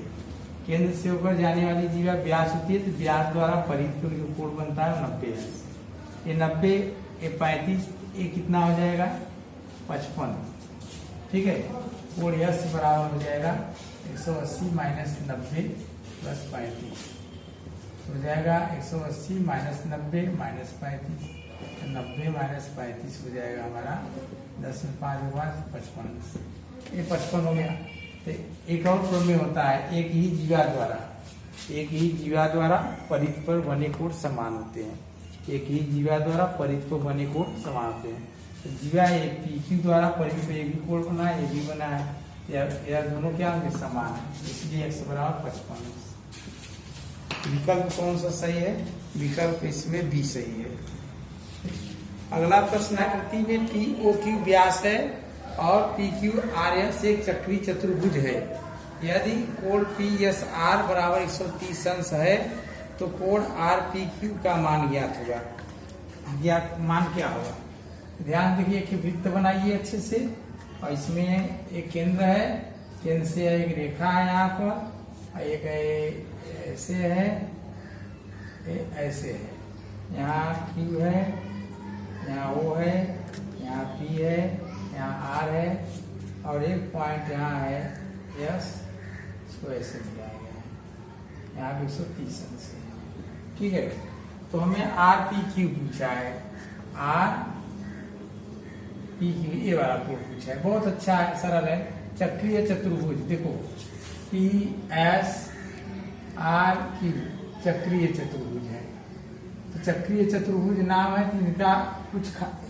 केंद्र से होकर जाने वाली जीवा व्यास होती है, तो व्यास द्वारा परिध जो कोण बनता है 90 अंश। ये 90, ये 35, ये कितना हो जाएगा? 55, ठीक है। कोण यश बराबर हो जाएगा 180 माइनस 90 प्लस 35, हो जाएगा 180 माइनस 90 माइनस 35, 90 माइनस 35 हो जाएगा हमारा 10 में 5 होगा 55, ये 55 हो गया। तो एक और प्रमेय होता है, एक ही जीवा द्वारा परिध पर बने कोण समान होते हैं। एक ही जीवा द्वारा परिध पर बने कोण समान होते हैं। तो जीवा एक PQ द्वारा परिध पर एक भी कोण बना है, ये भी बना है, यह दोनों क्या होंगे? समान है, इसलिए x बराबर 55। विकल्प कौन सा सही है? विकल्प इसमें B सही है। अगला प्रश्न है, कृति में POQ व्यास है और PQRS एक चक्रीय चतुर्भुज है। यदि कोण PSR बराबर 130 अंश है तो कोण RPQ का मान ज्ञात होगा। ज्ञात मान क्या होगा? ध्यान देखिए कि वृत्त बनाइए अच्छे से, और इसमें एक केंद्र है, केंद्र से एक रेखा है यहाँ पर, एक ऐसे है, ऐसे है, यहाँ Q है, यहाँ O है, यहाँ P है, यहाँ R है, और एक पॉइंट यहाँ है S, इसको ऐसे मिलाया गया है, यहाँ 130 अंश है, ठीक है। तो हमें RPQ पूछा है, RPQ ये वाला कोण पूछा है, बहुत अच्छा है, सरल है। चक्रीय चतुर्भुज, देखो PSRQ चक्रीय चतुर्भुज है। तो चक्रीय चतुर्भुज नाम है कि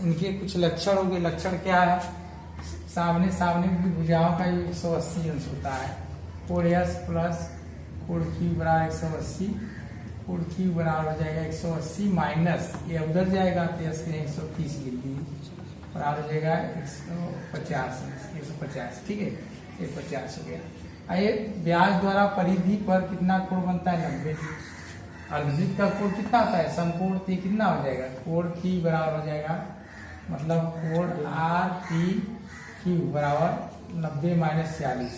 इनके कुछ लक्षण होंगे। लक्षण क्या है? सामने की भुजाओं का 180 अंश होता है। कोण S प्लस कोण Q बराबर 180, कोण Q बराबर हो जाएगा 180 माइनस, ये उधर जाएगा तो S के 130 लिख दीजिए, बराबर हो जाएगा 150, ठीक है, ये 50 हो गया। ये व्यास द्वारा परिधि पर कितना कोण बनता है? 90। अर्धवृत्त का कोण कितना होता है? समकोण, तो कितना हो जाएगा? कोण P बराबर हो जाएगा, मतलब कोण RPQ बराबर 90 माइनस 40,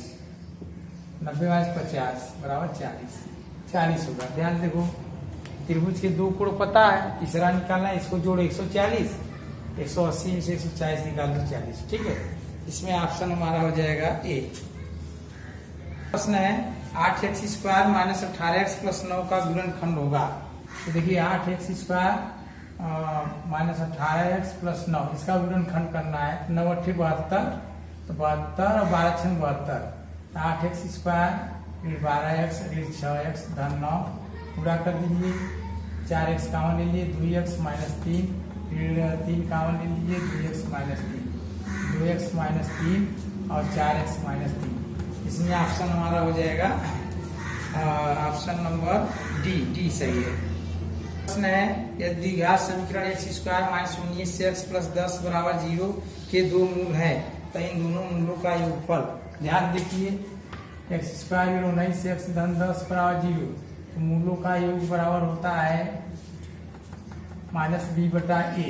90 माइनस 50 बराबर 40 होगा। ध्यान देखो, त्रिभुज के दो कोण पता है, तीसरा निकालना है, इसको जोड़ो 140, 180 में से 140 निकाल दो 40, ठीक है। इसमें ऑप्शन हमारा हो जाएगा A। प्रश्न है, 8x square minus 18x plus 9 का गुणनखंड होगा। तो देखिए 8x square minus 18x plus 9, इसका गुणनखंड करना है। 9 8 72, तो 72 और 12 6 72, 8x स्क्वायर 12x 6x धन 9 पूरा कर दीजिए। 4x कामन ले लिए, 2x माइनस 3, 3 कामन ले लीजिए, 2x माइनस 3, 2x माइनस 3 और 4x माइनस 3। इसमें ऑप्शन हमारा हो जाएगा ऑप्शन नंबर डी सही है। प्रश्न है, यदि द्विघात समीकरण x square minus 19x plus 10 बराबर 0 के दो मूल हैं, तो इन दोनों मूलों का योगफल। ध्यान देखिए, x स्क्वायर 19x धन 10 बराबर 0, तो मूलों का योग बराबर होता है माइनस b बटा a।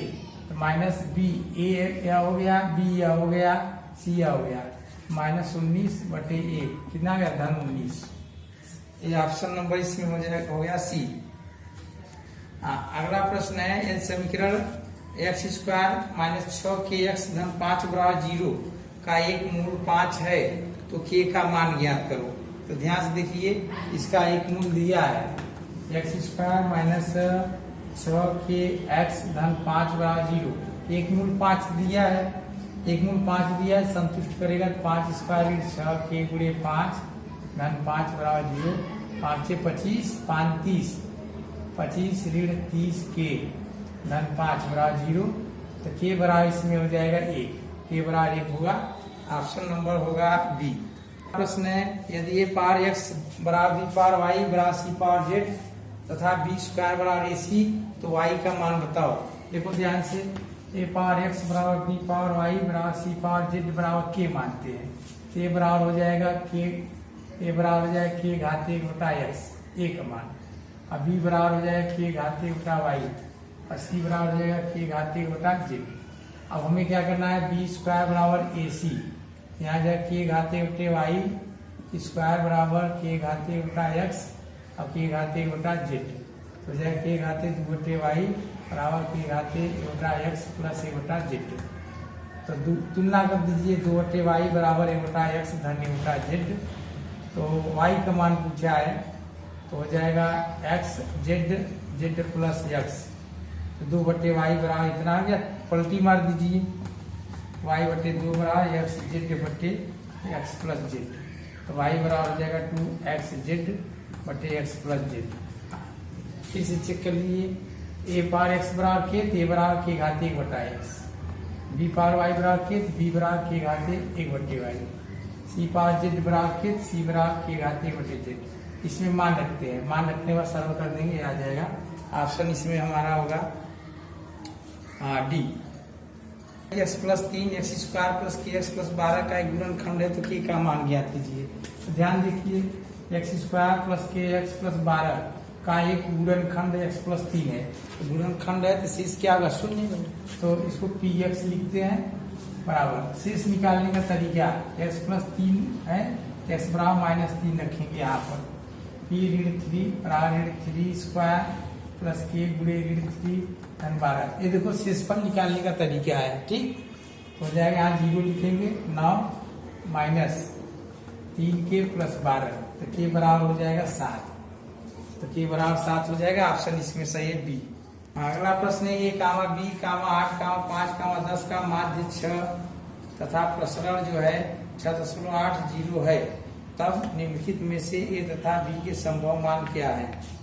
तो माइनस b, a या हो गया, b या हो गया, c या हो गया, माइनस 19 बटे a कितना गया? धन 19। ये ऑप्शन नंबर इसमें हो गया C। अगला प्रश्न है, यदि समीकरण x स्क्वायर माइनस 6kx धन 5 बराबर 0 का एक मूल 5 है, तो k का मान ज्ञात करो। तो ध्यान से देखिए, इसका एक मूल दिया है, x स्क्वायर माइनस 6kx धन 5 बराबर 0, एक मूल 5 दिया है, एक मूल 5 दिया है, संतुष्ट करेगा तो 5 स्क्वायर ऋण 6 के गुणे 5 धन 5 बराबर 0, 5 से 25, 5 30, 25 ऋण 30 के धन 5 बराबर 0, तो के बराबर इसमें हो जाएगा 1, के बराबर 1 होगा, ऑप्शन नंबर होगा बी। प्रश्न है यदि ए पावर एक्स बराबर बी पावर वाई बराबर सी पावर जेड तथा बी स्क्वायर बराबर ए सी, तो वाई का मान बताओ। देखो ध्यान से, ए पावर एक्स बराबर बी पावर वाई बराबर सी पावर जेड बराबर के मानते हैं, तो ए बराबर हो जाएगा के, ए बराबर हो जाएगा के घात 1 बटा एक्स, ए का मान, अब बी बराबर हो जाएगा के घात 1 बटा वाई और सी बराबर हो जाएगा के घात 1 बटा जेड। अब हमें क्या करना है, बी स्क्वायर बराबर ए सी, यहाँ जाए के घात 1 बटे वाई स्क्वायर बराबर के घात 1 बटा एक्स और के घात 1 बटा जेड, तो जाए के घात 2 बटे वाई बराबर के घात 1 बटा एक्स प्लस 1 बटा जेड। तो तुलना कर दीजिए, 2 बटे वाई बराबर 1 बटा एक्स धन 1 बटा जेड, तो वाई का मान पूछा है तो हो जाएगा x Z Z plus x, तो 2 बटे वाई बराबर इतना आ गया, पलटी मार दीजिए, वाई बटे 2 बराबर एक्स जेड बटे एक्स प्लस जेड, तो वाई बराबर हो जाएगा 2 एक्स जेड बटे एक्स प्लस जेड। फिर से चेक कर लीजिए, ए पावर एक्स बराबर के, तो ए बराबर के घात 1 बटा एक्स, बी पावर वाई बराबर के, तो बी बराबर के घात 1 बटे वाई, सी पावर जेड बराबर के, सी बराबर के घात 1 बटे जेड। इसमें मान रखते हैं, मान रखने के बाद सर्व कर देंगे, आ जाएगा ऑप्शन इसमें हमारा होगा D. X plus 3 x square plus के एक्स प्लस 12 का एक गुणनखंड है, तो के का मान ज्ञात कीजिए। तो ध्यान देखिए, एक्स स्क्वायर प्लस के एक्स प्लस 12 का एक गुणनखंड एक्स प्लस 3 है, तो गुणनखंड है तो शेष क्या होगा, 0, तो इसको पी एक्स लिखते हैं बराबर, शेष निकालने का तरीका एक्स प्लस 3 है, एक्स बराबर -3 रखेंगे यहाँ पर, पी ऋण 3 बराबर ऋण 3 स्क्वायर प्लस के गुणे ऋण 3 धन 12। ये देखो शेषफल निकालने का तरीका है, ठीक, तो हो जाएगा यहाँ 0 लिखेंगे, 9 माइनस 3 के प्लस 12, तो के बराबर हो जाएगा 7, तो के बराबर 7 हो जाएगा, ऑप्शन इसमें सही है बी। अगला प्रश्न है ए कामा बी कामा 8 कामा 5 कामा 10 का माध्य 6 तथा प्रसरण जो है 6.80 है, तब निम्नलिखित में से ए तथा बी के संभव मान क्या है।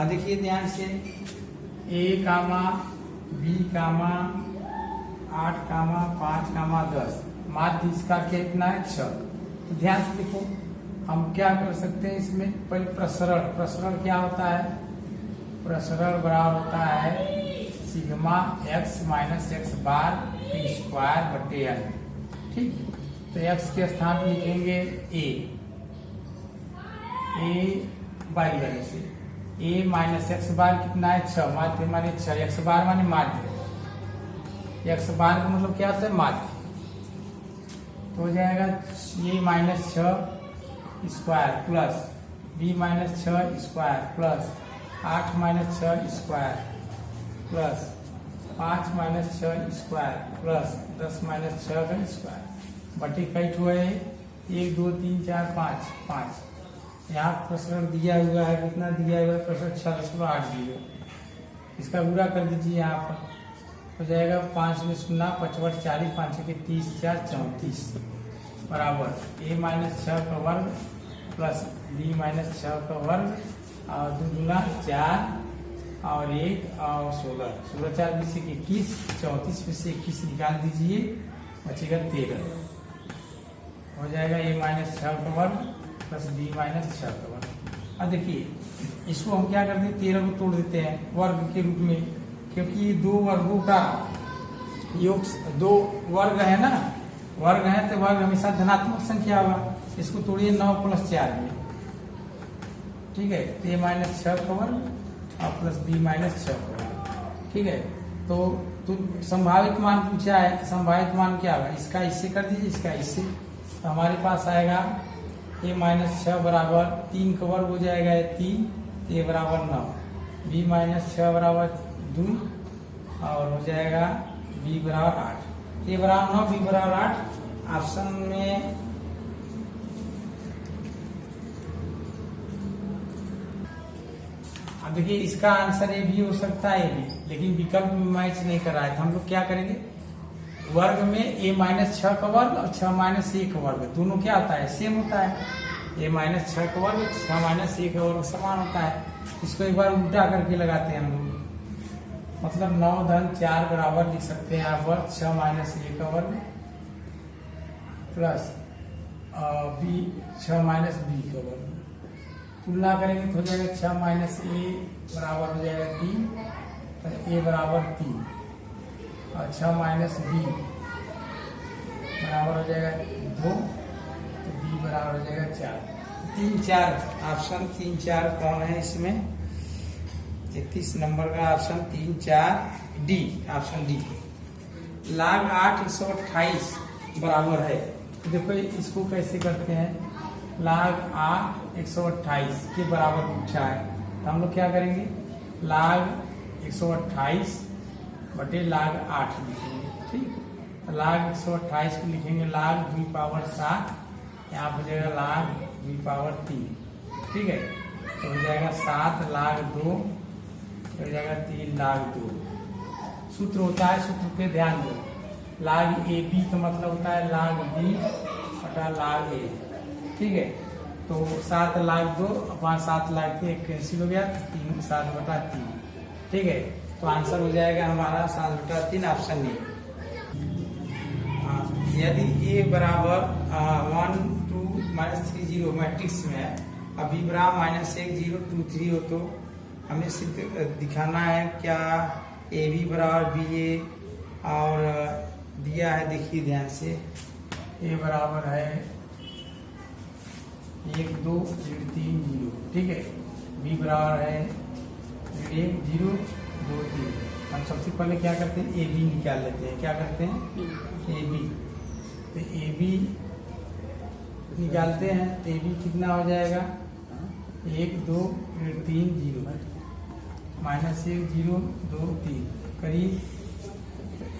देखिए ध्यान से, ए कामा बी कामा 8 कामा 5 कामा 10, माध्य इसका कितना है 6, तो ध्यान से देखो हम क्या कर सकते हैं इसमें, पहले प्रसरण, प्रसरण क्या होता है, प्रसरण बराबर होता है sigma x minus x bar square बटे एन, ठीक, तो एक्स के स्थान पर लिखेंगे ए बार वजह से, ए माइनस एक्स बार कितना है 6, माध्य माने 6, एक्स बार माने माध्य, एक्स बार का मतलब क्या होता है माध्य, तो हो जाएगा ये -6 square plus b -6 square plus 8 -6 square plus 5 -6 square plus 10 -6 का स्क्वायर बटे कई हुआ है 1 2 3 4 5 5। यहाँ प्रसरण दिया हुआ है, कितना दिया हुआ है प्रसरण 6.80, इसका पूरा कर दीजिए, यहाँ पर हो जाएगा 5 में 0 55 40 5 के 30 4 34 बराबर a-6 का वर्ग प्लस b-6 का वर्ग और 2 गुना 4 और 1 और 16, 16 4 20 से 21, 34 में से 21 निकाल दीजिए, बचेगा 13, हो जाएगा a-6 का वर्ग प्लस b-6 का वर्ग। अब देखिए इसको हम क्या करते हैं, 13 को तोड़ देते हैं वर्ग के रूप में, क्योंकि 2 वर्गों का योग 2 वर्ग है ना, वर्ग है तो वर्ग हमेशा धनात्मक संख्या होगा, इसको तोड़िए 9 + 4 में, ठीक है, तो a-6 का वर्ग और प्लस b-6 का वर्ग, ठीक है, तो संभावित मान पूछा है, संभावित मान क्या होगा, इसका इससे कर दीजिए, इसका इससे, तो हमारे पास आएगा a-6 बराबर 3 का वर्ग हो जाएगा 3, a बराबर 9, b-6 बराबर 2 और हो जाएगा b बराबर 8, a बराबर 9 b बराबर 8, ऑप्शन में अब देखिए इसका आंसर ए भी हो सकता है, ए भी, लेकिन विकल्प में मैच नहीं कर रहा है, तो हम लोग क्या करेंगे, वर्ग में a माइनस 6 का वर्ग और 6 माइनस 1 का वर्ग दोनों क्या होता है, सेम होता है। a माइनस 6 का वर्ग 6 माइनस 1 का वर्ग समान होता है। इसको एक बार उल्टा करके लगाते हैं हम लोग, मतलब 9 धन 4 बराबर लिख सकते हैं आप वर्ग 6 माइनस 1 का वर्ग प्लस b 6 माइनस b का वर्ग। तुलना करेंगे तो हो जाएगा 6 माइनस a बराबर हो जाएगा 3, तो a बराबर 3 और 6 माइनस b बराबर हो जाएगा 2, तो b बराबर हो जाएगा 4। 3 4 ऑप्शन 3 4 कौन है इसमें, 31 नंबर का option 3 4 D, option D. log 8 128 बराबर है, तो देखो इसको कैसे करते हैं, log 8 128 के बराबर पूछा है, तो हम लोग क्या करेंगे, log 128 बटे log 8 लिखेंगे, ठीक। तो log 128 को लिखेंगे log 2 पावर 7, यहाँ हो जाएगा log 2 पावर 3, ठीक है। तो हो जाएगा 7 log 2, हो जाएगा 3 log 2। सूत्र होता है, सूत्र पे ध्यान दो, log ए बी का मतलब होता है log बी बटा log ए, ठीक है। तो 7 log 2 अपना 7 log 1 कैंसिल हो गया, 3 7 बटा 3, ठीक है। तो आंसर हो जाएगा हमारा 7 बटा 3, ऑप्शन ए। यदि ए बराबर 1 2 माइनस 3 0 मैट्रिक्स में है, अब बी बराबर माइनस 1 0 2 3 हो, तो हमें सिर्फ दिखाना है क्या ए बी बराबर बी ए, और दिया है, देखिए ध्यान से, ए बराबर है 1 2 3 0, ठीक है। बी बराबर है 1 0 2 3। हम सबसे पहले क्या करते हैं, ए बी निकाल लेते हैं, क्या करते हैं, ए बी। तो ए बी निकालते हैं, तो ए बी कितना हो जाएगा, 1 2 3 0 माइनस 1 0 2 3 करीब,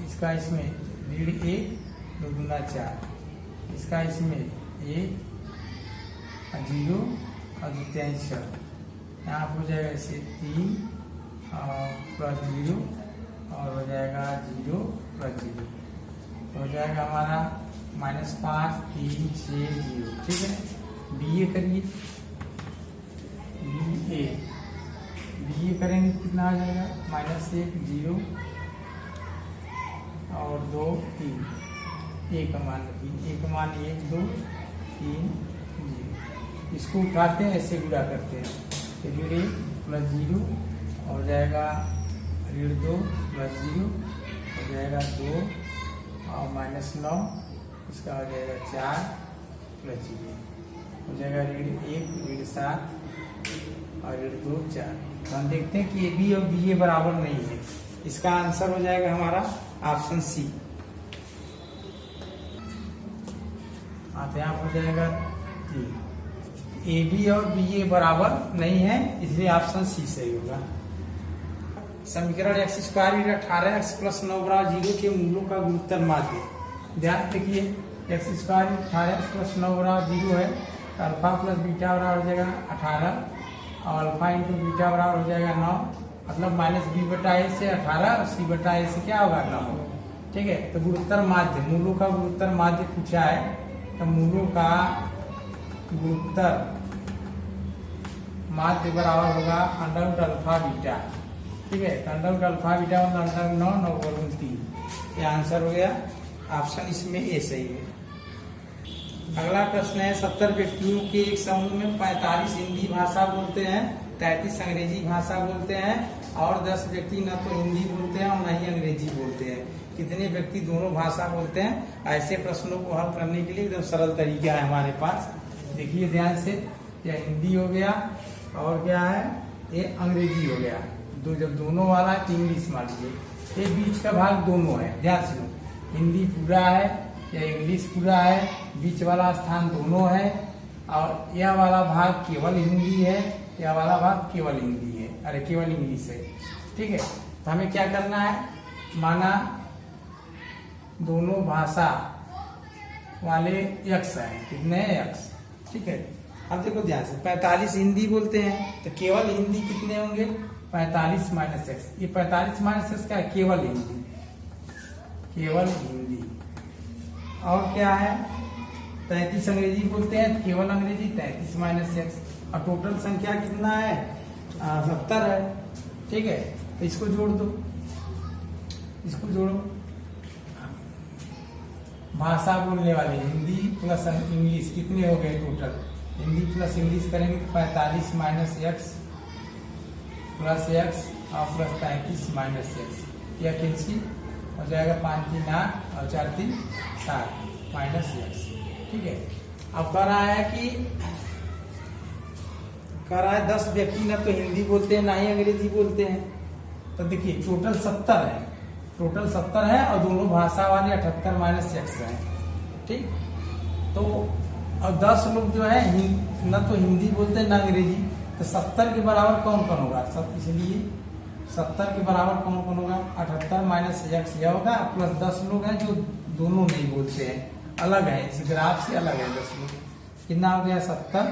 इसका इसमें 1 2 गुना 4, इसका इसमें 1 0 और 2 3 6, यहाँ हो जाएगा इसे 3 प्लस 0 और हो जाएगा 0 प्लस 0, हो जाएगा हमारा -5 3 6 0, ठीक है। बी ए करिए, बी ए करेंगे तो कितना आ जाएगा, -1 0 और 2 3, ए का मान रखिए, ए का मान 1 2 3 0। इसको उठाते हैं, ऐसे गुणा करते हैं, तो 1 प्लस 0 हो जाएगा 2 प्लस 0 हो जाएगा 2 और -9, इसका हो जाएगा 4 प्लस 0 हो जाएगा 1 7 और 2 4। तो हम देखते हैं कि ए बी और बी ए बराबर नहीं है, इसका आंसर हो जाएगा हमारा ऑप्शन सी। हाँ, तो यहाँ हो जाएगा 3। ए बी और बी ए बराबर नहीं है, इसलिए ऑप्शन सी सही होगा। समीकरण x² 18x प्लस 9 बराबर 0 के मूलों का गुणोत्तर माध्य। ध्यान देखिए, x² 18x प्लस 9 बराबर 0 है, तो अल्फा प्लस बीटा बराबर हो जाएगा 18 और अल्फा इंटू बीटा बराबर हो जाएगा 9, मतलब माइनस बी बटा ए से 18 और सी बटा ए से क्या होगा 9, ठीक है। तो गुणोत्तर माध्य, मूलों का गुणोत्तर माध्य पूछा है, तो मूलों का गुणोत्तर माध्य बराबर होगा अंडर अल्फा बीटा, ठीक है। तो अंडर अल्फा बीटा मतलब अंडर 9 9 वर्ग 3, ये आंसर हो गया, ऑप्शन इसमें ए सही है। अगला प्रश्न है, 70 व्यक्तियों के एक समूह में 45 हिंदी भाषा बोलते हैं, 33 अंग्रेजी भाषा बोलते हैं और 10 व्यक्ति न तो हिंदी बोलते हैं और न ही अंग्रेजी बोलते हैं। कितने व्यक्ति दोनों भाषा बोलते हैं? ऐसे प्रश्नों को हल करने के लिए एकदम सरल तरीका है हमारे पास। देखिए ध्यान से, यह हिंदी हो गया और क्या है, ये अंग्रेजी हो गया। जब दोनों वाला है तो इंग्लिश मान लीजिए, ये बीच का भाग दोनों है, ध्यान सुनो, हिंदी पूरा है या इंग्लिश पूरा है, बीच वाला स्थान दोनों है और यह वाला भाग केवल हिंदी है, यह वाला भाग केवल हिंदी है, अरे केवल इंग्लिश है, ठीक है। तो हमें क्या करना है, माना दोनों भाषा वाले यक्ष हैं, कितने हैं यक्ष, ठीक है। अब देखो ध्यान से 45 हिंदी बोलते हैं तो केवल हिंदी कितने होंगे 45 माइनस एक्स। ये 45 माइनस एक्स क्या है केवल हिंदी, केवल हिंदी। और क्या है 33 अंग्रेजी बोलते हैं केवल अंग्रेजी 33 माइनस एक्स। और टोटल संख्या कितना है 70 है। ठीक है तो इसको जोड़ दो, इसको जोड़ो। भाषा बोलने वाले हिंदी प्लस इंग्लिश कितने हो गए टोटल, हिंदी प्लस इंग्लिश करेंगे तो 45 माइनस एक्स प्लस एक्स और प्लस 33 माइनस एक्स। यह कैंसिल हो जाएगा 5 3 8 और 4 3 7 माइनस एक्स। ठीक है अब कह रहा है कि कह रहा है 10 व्यक्ति ना तो हिंदी बोलते हैं ना ही अंग्रेजी बोलते हैं। तो देखिए टोटल 70 है, टोटल 70 है और दोनों भाषा वाले 78 माइनस एक्स है। ठीक तो अब 10 लोग जो है न तो हिंदी बोलते हैं ना अंग्रेजी, तो 70 के बराबर कौन कौन होगा सब, इसलिए 70 के बराबर कौन कौन होगा 78 माइनस एक्स यह होगा, प्लस 10 लोग हैं जो दोनों नहीं बोलते हैं, अलग है, इस ग्राफ से अलग है 10 लोग। कितना हो गया 70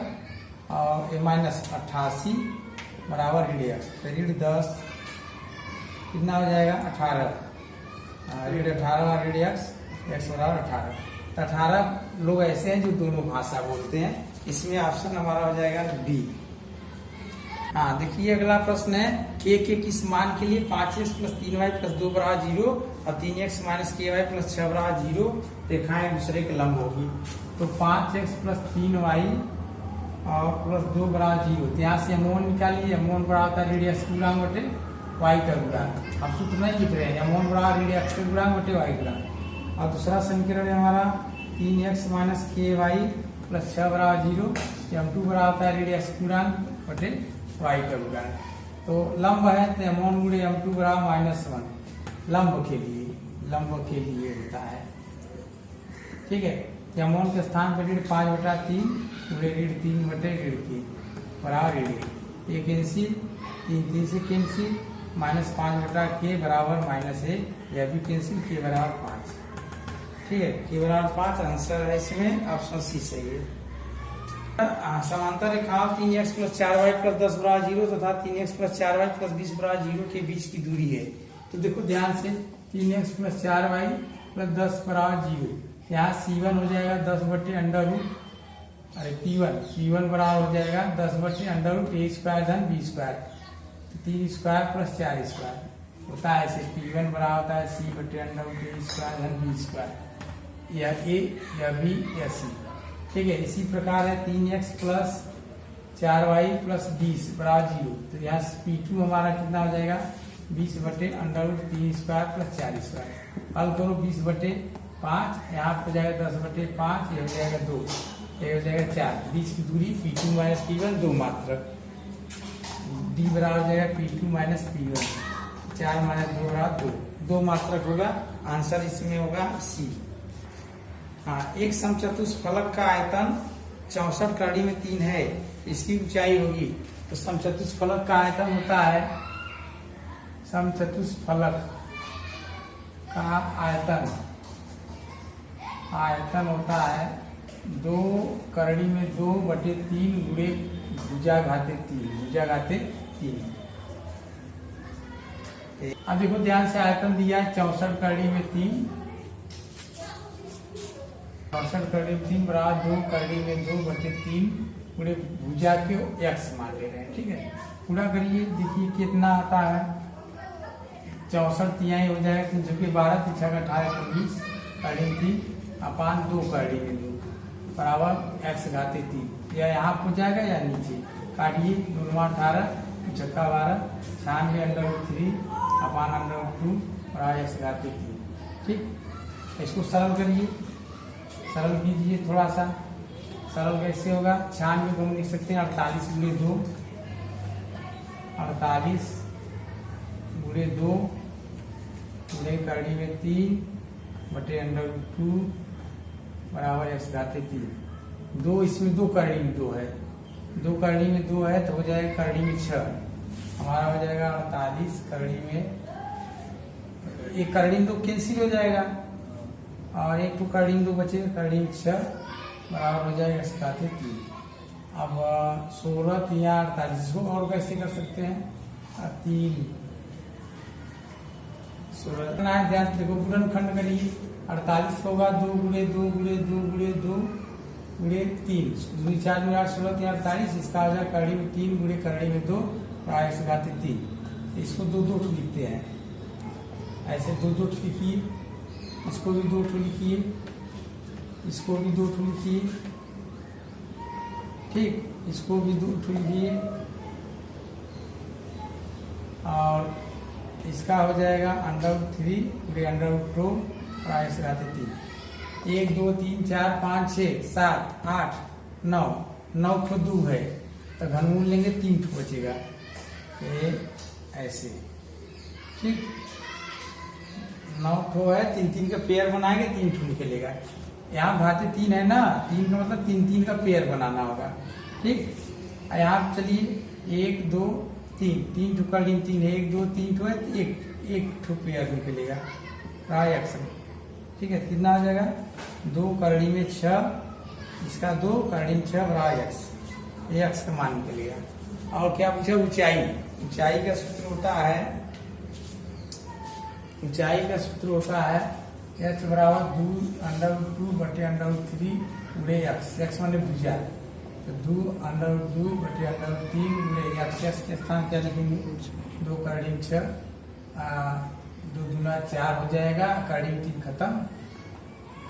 और ए माइनस 88 बराबर ऋण एक्स, तो ऋण 10 कितना हो जाएगा 18, ऋण 18 और ऋण एक्स एक्स बराबर 18। तो 18 लोग ऐसे हैं जो दोनों भाषा बोलते हैं, इसमें ऑप्शन हमारा हो जाएगा बी। हाँ देखिए अगला प्रश्न है के किस मान के लिए 5x प्लस 3y प्लस 2 बराबर 0 और 3x माइनस ky प्लस 6 बराबर 0 रेखाएं दूसरे के लंब होगी। तो 5x प्लस 3y और प्लस 2 बराबर 0, तो यहाँ से एमोन निकालिए, एमोन बराबर होता है ऋण x गुणांक बटे y का गुणांक। अब सूत्र नहीं लिख रहे हैं, एमोन बराबर ऋण x का गुणांक बटे y गुणांक। और दूसरा समीकरण है हमारा 3x माइनस ky प्लस 6 बराबर 0, m2 बराबर होता है ऋण x गुणांक बटे y का गुणांक। तो लंब है तो एमोन गुणे m2 बराबर -1 लंब के लिए होता है। ठीक है एमोन के स्थान पर ऋण 5/3 गुणे ऋण 3 ऋण के बराबर ऋण 1 कैंसिल 3 से कैंसिल -5/k बराबर -1, यह भी कैंसिल k बराबर 5। ठीक है k बराबर 5 आंसर है इसमें ऑप्शन सी सही है। समांतर रेखाओं 3x प्लस 4y प्लस 10 बराबर 0 तथा 3x प्लस 4y प्लस 20 बराबर 0 के बीच की दूरी है। तो देखो ध्यान से 3x प्लस 4y प्लस 10 बराबर 0, यहाँ c1 हो जाएगा 10 बटे अंडर रूट, अरे p1 बराबर हो जाएगा 10 बटे अंडर रूट a स्क्वायर धन b स्क्वायर, तो 3 स्क्वायर प्लस 4 स्क्वायर होता है ऐसे। p1 बराबर होता है c बटे अंडर रूट a स्क्वायर धन b स्क्वायर, यह a या b या c। ठीक है इसी प्रकार है 3x प्लस 4y प्लस 20 बराबर 0, तो यहाँ p2 हमारा कितना हो जाएगा 20 बटे under root 3 square plus 4 square. हल करो 20 बटे 5, यहाँ हो जाएगा 10 बटे 5, ये हो जाएगा 2, ये हो जाएगा 4, 20 की दूरी p2 माइनस p1 2 मात्रक, d बराबर हो जाएगा p2 माइनस p1, 4 माइनस 2 बराबर 2 मात्रक होगा। आंसर इसमें होगा सी। हाँ एक समचतुष्फलक का आयतन 64 कड़ी में 3 है, इसकी ऊंचाई होगी। तो समचतुष्फलक का आयतन होता है, समचतुष्फलक का आयतन होता है 2 करड़ी में 2 बटे 3 गुणे भुजा घाते 3। अब देखो ध्यान से आयतन दिया है 64 करड़ी में 3, 64 करड़ी में 3 बराबर 2 करड़ी में 2 बटे 3 पूरे भुजा के x मान ले रहे हैं। ठीक है पूरा करिए, देखिए कितना आता है 64 तिहाई हो जाएगा 3 के 12 3 का 18 19 करड़ी में 3 अपान 2 करड़ी में 2 बराबर x घाते 3, या यहाँ हो जाएगा या नीचे काटिए 2 18 6 12 96 under root 3 upon under root 2 बराबर x घाते 3। ठीक इसको सरल करिए, सरल कीजिए थोड़ा सा, सरल कैसे होगा 96 को हम लिख सकते हैं 48 गुणे 2, 48 गुणे 2 गुणे करड़ी में 3 बटे अंडर रूट 2 बराबर x घाते 3। 2 इसमें 2 करड़ी में 2 है, 2 करड़ी में 2 है तो हो जाएगा करड़ी में 6, हमारा हो जाएगा 48 करड़ी में, एक करड़ी में 2 कैंसिल हो जाएगा और एक तो करड़ी में 2 बचेगा, करड़ी में 6 बराबर हो जाएगा x घाते 3। अब 16 3 48, इसको और कैसे कर सकते हैं? 3 16 ध्यान से देखो, गुणनखंड करिए। 48 होगा 2 गुणे 2 गुणे 2 गुणे 2 गुणे 3, 2 4 में 8 16 3 48। इसका आ जाए करड़ी में 3 गुणे करड़ी में 2 और 103। इसको 2 2 लिखते हैं, ऐसे 2 2 लिखिए। इसको भी 2 लिखिए, इसको भी 2 लिखिए, ठीक, इसको भी 2 लिखिए। और इसका हो जाएगा √3 गुणे √2 और 103। 1 2 3 4 5 6 7 8 9, 9 ठो 2 है तो घनमूल लेंगे 3 ठो बचेगा, ये ऐसे, ठीक। 9 ठो है, 3 3 का पेयर बनाएंगे, 3 ठो निकलेगा। यहाँ भाज्य 3 है ना, 3 का मतलब 3 3 का पेयर बनाना होगा, ठीक। यहाँ चलिए 1 2 3, 3 ठो करड़ी 3 है, 1 2 3 ठो है, एक ठो पेयर निकलेगा, x, ठीक है। कितना आ जाएगा? 2 करड़ी में 6, इसका 2 करड़ी में 6 बराबर x, ये x का मान निकलेगा। और क्या पूछा? ऊंचाई। ऊंचाई का सूत्र होता है, ऊंचाई का सूत्र होता है h बराबर 2 बटे √3 गुणे x, x माने भुजा, तो 2 बटे √3 गुणे x के स्थान क्या लिखेंगे? 2 करड़ी में 6, 2 दूना 4 हो जाएगा, करड़ी में 3 खत्म,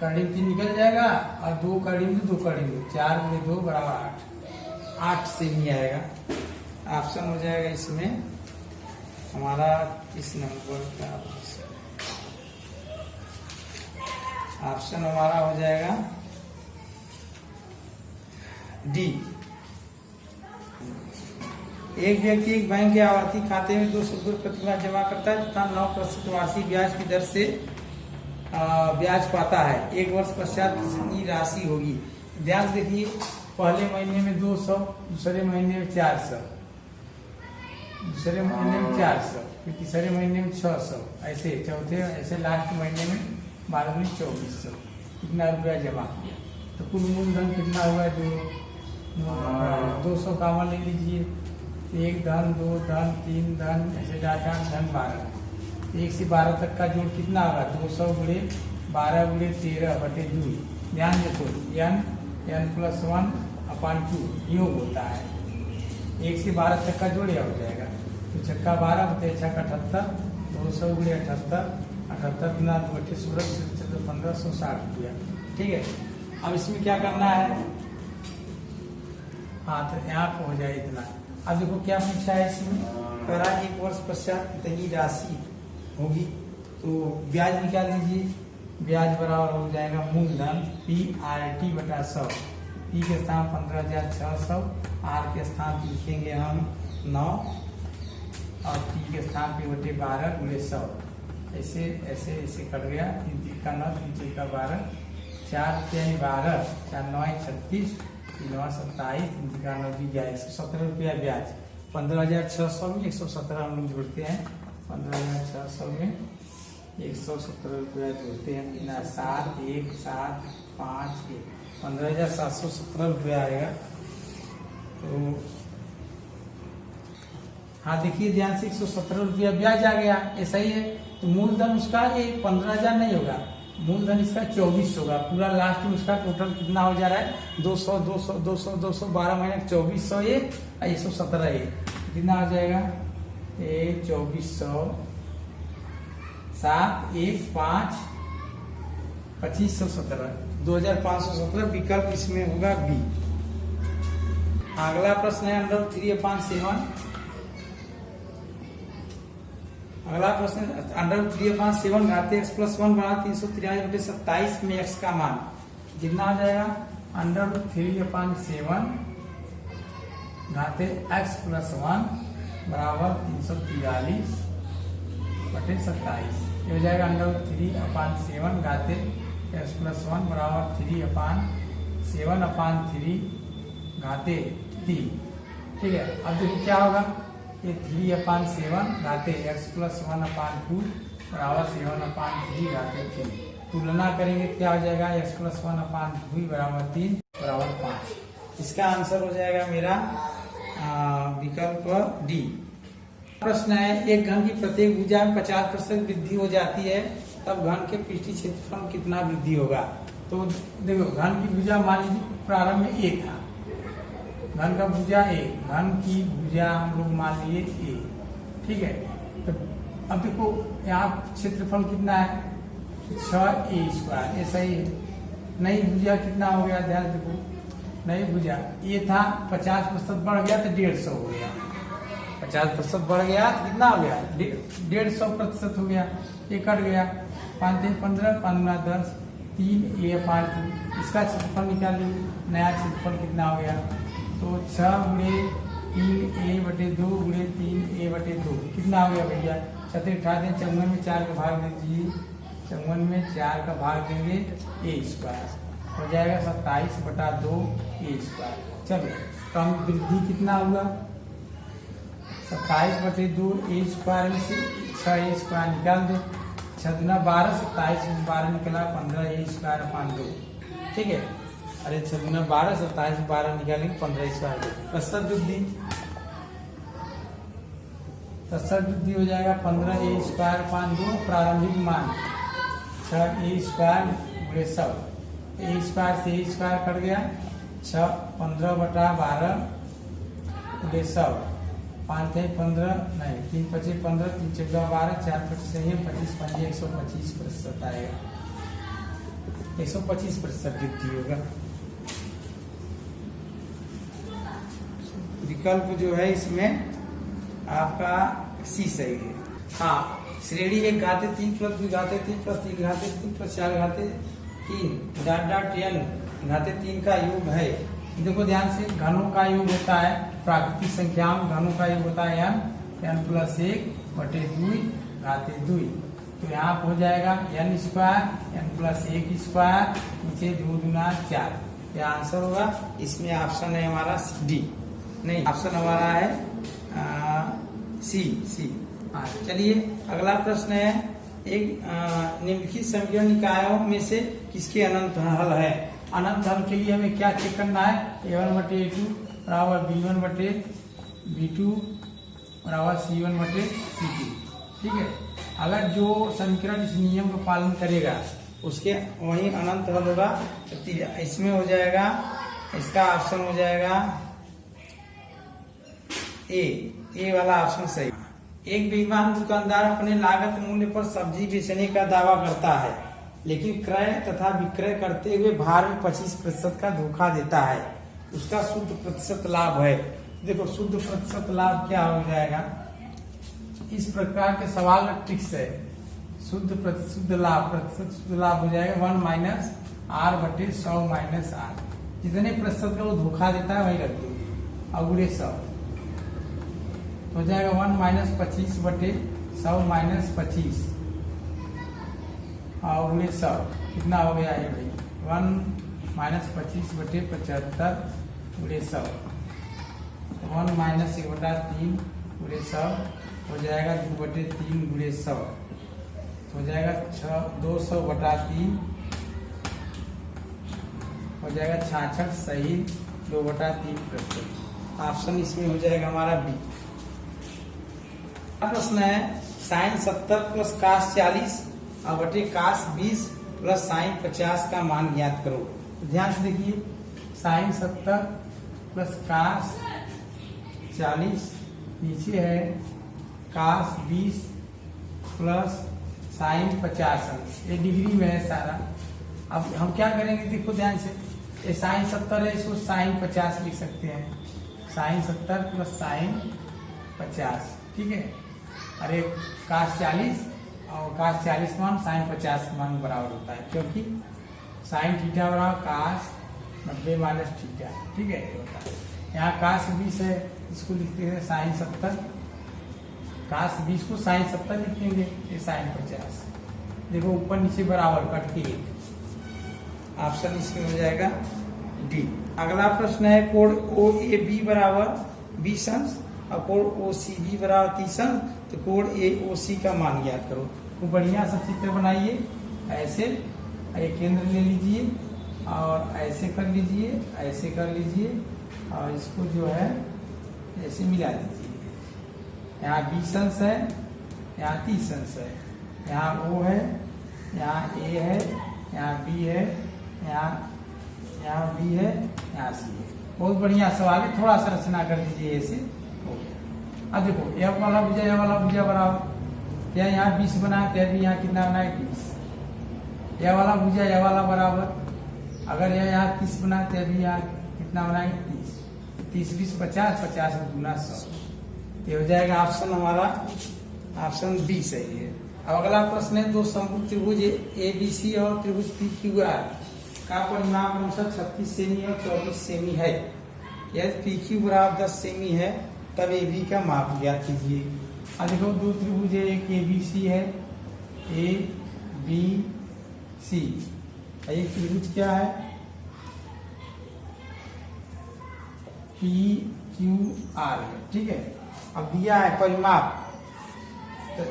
करड़ी में 3 निकल जाएगा, और 2 करड़ी में 2 करड़ी में 4 गुणे 2 बराबर 8, 8 से नहीं आएगा। ऑप्शन हो जाएगा इसमें हमारा किस नंबर का? ऑप्शन हमारा हो जाएगा डी। एक व्यक्ति एक बैंक के आवर्ती खाते में 200 रुपये प्रतिमाह जमा करता है तथा 9% वार्षिक ब्याज की दर से ब्याज पाता है। 1 वर्ष पश्चात कितनी राशि होगी? ध्यान देखिए, पहले महीने में 200, दूसरे महीने में 400, दूसरे महीने में 400, फिर तीसरे महीने में 600, ऐसे चौथे, ऐसे लास्ट महीने में 12 में 2400। कितना रुपया जमा किया? तो कुल मूलधन कितना हुआ? जो 200 कामा ले लीजिए, 1 धन 2 धन 3 धन, ऐसे डाटा धन 12, 1 से 12 तक का जोड़ कितना होगा? 200 गुणे 12 गुणे 13 बटे 2। ध्यान देखो, n+1/2 योग होता है, 1 से 12 तक का जोड़ हो जाएगा, तो छक्का 12 बटे 6 78, 200 गुणे 78, 78 गुना 2 बटे 16, 1560 रुपया, ठीक है। अब इसमें क्या करना है? हाँ, तो यहाँ पे हो जाए इतना। अब देखो क्या पूछा है इसमें, करा 1 वर्ष पश्चात कितनी राशि होगी, तो ब्याज निकाल लीजिए। ब्याज बराबर हो जाएगा मूलधन PRT बटा 100, P के स्थान 15,600, R के स्थान पे लिखेंगे हम 9, और T के स्थान पे बटे 12 गुणे 100, ऐसे ऐसे ऐसे कट गया, 3 3 का 9, 3 4 का 12, 4 3 12, 4 9 36, 3 9 27, 3 3 का 9 117 रुपया ब्याज। 15,600 में 117 हम लोग जोड़ते हैं, 15,600 में 117 रुपया जोड़ते हैं, 7 1 7 5 1, 15,717 रुपया आएगा। तो हाँ देखिए ध्यान से, 117 रुपया ब्याज आ गया, ऐसा ही है। तो मूलधन उसका ये 15,000 नहीं होगा, मूलधन इसका 24 होगा। पूरा लास्ट में उसका टोटल कितना हो जा रहा है? 200 200 200 200, 12 महीने 2400 ये 117 ये कितना हो जाएगा? 2400 7 1 5 2517, 2517 विकल्प इसमें होगा बी। अगला प्रश्न है √3/7। अगला प्रश्न √3/7 घाते x+1 बना 343/27 में x का मान कितना आ जाएगा? √3/7 घाते x+1 बराबर 343/27, ये हो जाएगा √3/7 घाते x+1 बराबर 3/7/3 घाते 3, ठीक है। अब देखो क्या होगा, ये 3/7 घाते x+1/2 बराबर 7/3 घाते 3। तुलना करेंगे क्या हो जाएगा? x+1/2 बराबर 3 बराबर 5। इसका आंसर हो जाएगा मेरा विकल्प डी। प्रश्न है, एक घन की प्रत्येक भुजा में 50% वृद्धि हो जाती है, तब घन के पृष्ठीय क्षेत्रफल में कितना वृद्धि होगा। तो देखो, घन की भुजा मान लीजिए प्रारंभ में ए था, घन का भुजा ए, घन की भुजा हम लोग मान लिए ए, ठीक है। तो अब देखो यहाँ क्षेत्रफल कितना है, 6a², ऐसा ही है। नई भुजा कितना हो गया, ध्यान देखो, नई भुजा ये था 50% बढ़ गया तो 150 हो गया, 50% बढ़ गया तो कितना हो गया, 150% हो गया, ये कट गया, 5 3 15, 5 9 10, 3a/2, इसका क्षेत्रफल निकालिए, नया क्षेत्रफल कितना हो गया, तो 6×3a/2 × 3a/2 कितना हो गया भैया, 36 58 54 में 4 का भाग दीजिए, 54 में 4 का भाग देंगे, a² हो जाएगा 27/2 a²। चलो कम वृद्धि कितना हुआ, 27/2 a² में से 6a² निकाल दो, 6 × 12, 27 में 12 निकला, 15a²/2, ठीक है। अरे 6 × 12, 27 में 12 निकालेंगे, 15a², प्रतिशत वृद्धि, प्रतिशत वृद्धि हो जाएगा 15a²/2, प्रारंभिक मान 6a² × 100, a² से a² कट गया, 15/12 × 100, 5 3 15 नहीं, 3 25 15, 3 14 12, 4 25 25 5 125% आएगा, 125% वृद्धि होगा। विकल्प जो है इसमें आपका सी सही है। हाँ, श्रेणी 1 घाते 3 + 2 घाते 3 + 3 घाते 3 + 4 घाते 3 n घाते 3 का योग है। देखो ध्यान से, घनों का योग होता है, प्राकृतिक संख्याओं में घनों का योग होता है n + 1/2 घाते 2, तो यहाँ हो जाएगा n² n + 1², नीचे 2 × 4, यह आंसर होगा। इसमें ऑप्शन है हमारा डी, नहीं ऑप्शन हमारा है सी। चलिए अगला प्रश्न है, एक निम्नलिखित समीकरण निकायों में से किसके अनंत हल है। अनंत हल के लिए हमें क्या चेक करना है, a1/a2 = b1/b2 = c1/c2, ठीक है। अगर जो समीकरण इस नियम का पालन करेगा उसके वही अनंत हल होगा। इसमें हो जाएगा, इसका ऑप्शन हो जाएगा ए वाला ऑप्शन सही। एक बेईमान दुकानदार अपने लागत मूल्य पर सब्जी बेचने का दावा करता है, लेकिन क्रय तथा विक्रय करते हुए भार में 25% का धोखा देता है, उसका शुद्ध प्रतिशत लाभ है। देखो शुद्ध प्रतिशत लाभ क्या हो जाएगा, इस प्रकार के सवाल में ट्रिक्स है। शुद्ध लाभ, प्रतिशत शुद्ध लाभ हो जाएगा 1 - r/100 - r, जितने प्रतिशत का वो धोखा देता है वही रख दो, अगुड़े 100 हो जाएगा 1 - 25/100 - 25 और 100 कितना हो गया है भाई, 1 - 25/75 100, 1 - 1/3 100 हो जाएगा 2/3 100, हो जाएगा 200/3 हो जाएगा 66 सही 2/3%। ऑप्शन इसमें हो जाएगा हमारा बी। प्रश्न है, sin 70 + cos 40 / cos 20 + sin 50 का मान ज्ञात करो। ध्यान से देखिए, sin 70 + cos 40 नीचे है cos 20 + sin 50, ये डिग्री में है सारा। अब हम क्या करेंगे, देखो ध्यान से, ये sin 70 है, इसको sin 50 लिख सकते हैं, sin 70 + sin 50, ठीक है। अरे cos 40 और cos 40 मान sin 50 मान बराबर होता है, क्योंकि sin θ = cos 90 - θ, ठीक है, ये होता है। यहाँ cos 20 है, इसको लिखते हैं sin 70, cos 20 को sin 70 लिख देंगे, ये sin 50। देखो ऊपर नीचे बराबर, कट के 1, ऑप्शन इसमें हो जाएगा डी। अगला प्रश्न है, कोण OAB = 20 अंश और कोण OCB = 30 अंश, तो कोण AOC का मान ज्ञात करो। तो बढ़िया सा चित्र बनाइए, ऐसे एक केंद्र ले लीजिए, और ऐसे कर लीजिए, ऐसे कर लीजिए और इसको जो है ऐसे मिला दीजिए। यहाँ 20 अंश है, यहाँ 30 अंश है, यहाँ O है, यहाँ A है, यहाँ B है, यहाँ B है, यहाँ C है। बहुत बढ़िया सवाल है, थोड़ा सा रचना कर दीजिए, ऐसे हो गया। अब देखो F वाला भुजा यह वाला भुजा बराबर, या यहाँ 20 बना है तो भी यहाँ कितना बना है 20। यह वाला भुजा यह वाला बराबर, अगर यह यहाँ 30 बना है तो भी यहाँ कितना बना है 30। 30 20 50, 50 गुना 100। ये हो जाएगा ऑप्शन हमारा, ऑप्शन बी सही है। अब अगला प्रश्न है, दो समभुज त्रिभुज ABC और त्रिभुज PQR का परिमाप क्रमशः 36 सेमी और 24 सेमी है। यदि PQ बराबर 10 सेमी है तब AB का माप ज्ञात कीजिए। अब देखो दो त्रिभुज है, एक ABC है, ABC, एक त्रिभुज क्या है PQR है, ठीक है। अब दिया है परिमाप, तो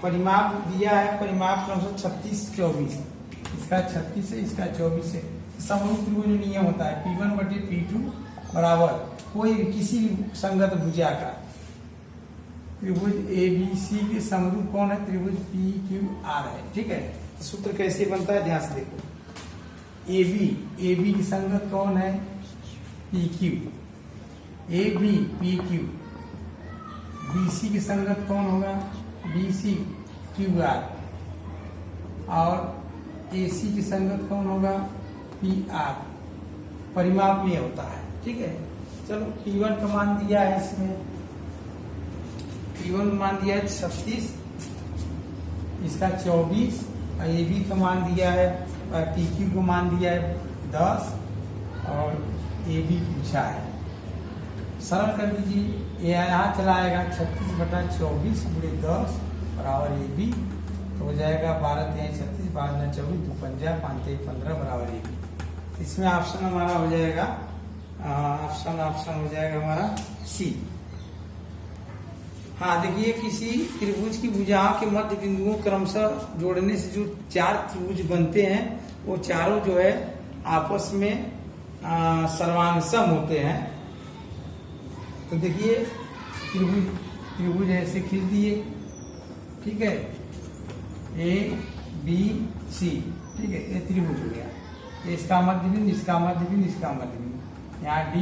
परिमाप दिया है, परिमाप क्रमशः 36 24, इसका 36 है, इसका 24 है। समरूप त्रिभुज नियम होता है P1/P2 बराबर कोई भी किसी भी संगत भुजा का त्रिभुज ABC के समरूप कौन है, त्रिभुज PQR है, ठीक है। तो सूत्र कैसे बनता है ध्यान से देखो, AB की संगत कौन है PQ, AB PQ, BC की संगत कौन होगा BC QR, और AC की संगत कौन होगा PR। परिमाप में होता है, ठीक है। चलो P1 का मान दिया है, इसमें P1 का मान दिया है 36, इसका 24, और AB का मान दिया है, और PQ को मान दिया है 10, और AB पूछा है। सरल कर दीजिए, यहाँ चला आएगा 36/24 × 10 बराबर AB, तो हो जाएगा 12 × 36, 12 × 24, 2 × 5 × 15 बराबर AB। इसमें ऑप्शन हमारा हो जाएगा, ऑप्शन हो जाएगा हमारा C। हाँ देखिए, किसी त्रिभुज की भुजाओं के मध्य बिंदुओं क्रमशः जोड़ने से जो 4 त्रिभुज बनते हैं, वो चारों जो है आपस में सर्वांग सम होते हैं। तो देखिए त्रिभुज ऐसे खींच दिए, ठीक है, ABC, ठीक है, ये त्रिभुज हो गया। इसका मध्य बिंदु, इसका मध्य बिंदु, इसका मध्य बिंदु, यहाँ D,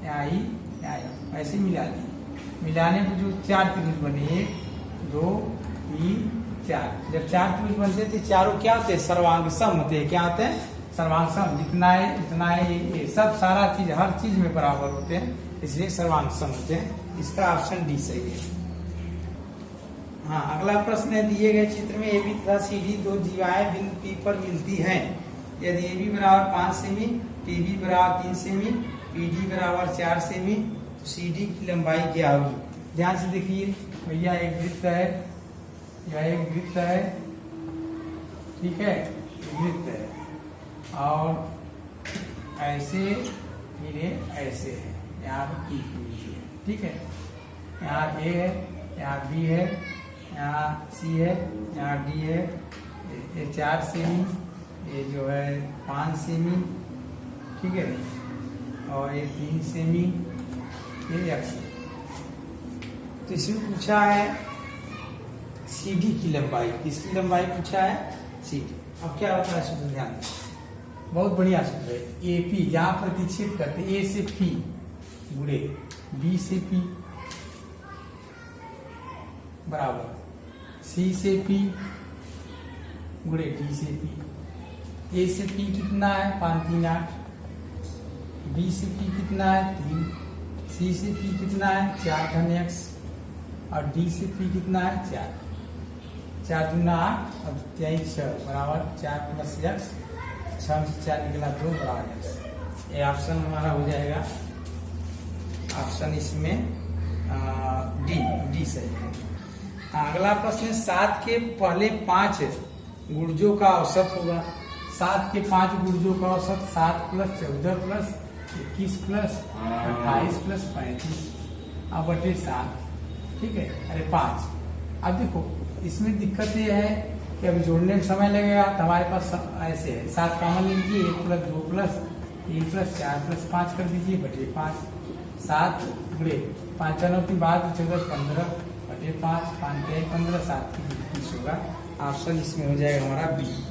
यहाँ E, यहाँ E, ऐसे मिला दिए। मिलाने पर जो 4 त्रिभुज बने, 1 2 3 4, जब 4 त्रिभुज बनते थे, चारों क्या होते हैं सर्वांग सम होते हैं। क्या होते हैं सर्वांग सम, जितना है इतना है, ये सब सारा चीज हर चीज में बराबर होते हैं, इसलिए सर्वांग सम होते हैं। इसका ऑप्शन डी सही है। हाँ अगला प्रश्न है, दिए गए चित्र में AB तथा CD दो जीवाएं बिंदु P पर मिलती हैं। यदि AB बराबर 5 सेमी, PB बराबर 3 सेमी, PD बराबर 4 सेमी, तो CD की लंबाई क्या होगी। ध्यान से देखिए भैया, एक वृत्त है, यह एक वृत्त है, ठीक है, वृत्त है, और ऐसे फिर ऐसे है, यहाँ पर P लीजिए, ठीक है। यहाँ A है, यहाँ B है, यहाँ C है, यहाँ D है, ये 4 सेमी, ये जो है 5 सेमी, ठीक है, और ये 3 सेमी, ये X। तो इसमें पूछा है CD की लंबाई, किसकी लंबाई पूछा है CD। अब क्या होता है सूत्र, ध्यान दें, बहुत बढ़िया सूत्र है। AP जहाँ प्रतिच्छेद करते, A से P गुणे B से P बराबर C से P गुणे D से P। A से P कितना है 5 3 8, B से P कितना है 3, C से P कितना है 4 घन X, और D से P कितना है 4, 4 दूना 8, अब 23 बराबर 4 + X, 6 से 4 निकला 2 बराबर X। ये ऑप्शन हमारा हो जाएगा, ऑप्शन इसमें डी सही है। अगला प्रश्न है, 7 के पहले 5 गुणजों का औसत होगा। 7 के 5 गुणजों का औसत 7 + 14 + 21 + 28 + 35 अब बटे 7, ठीक है, अरे 5। अब देखो इसमें दिक्कत ये है कि अब जोड़ने में समय लगेगा, तो हमारे पास ऐसे है 7 कॉमन लीजिए, 1 प्लस 2 प्लस 3 प्लस 4 प्लस 5 कर दीजिए बटे 5, 7 गुणे 5 9 की बात 14 15 बटे 5, 5 3 15, 7 की 20 होगा। ऑप्शन इसमें हो जाएगा हमारा बी।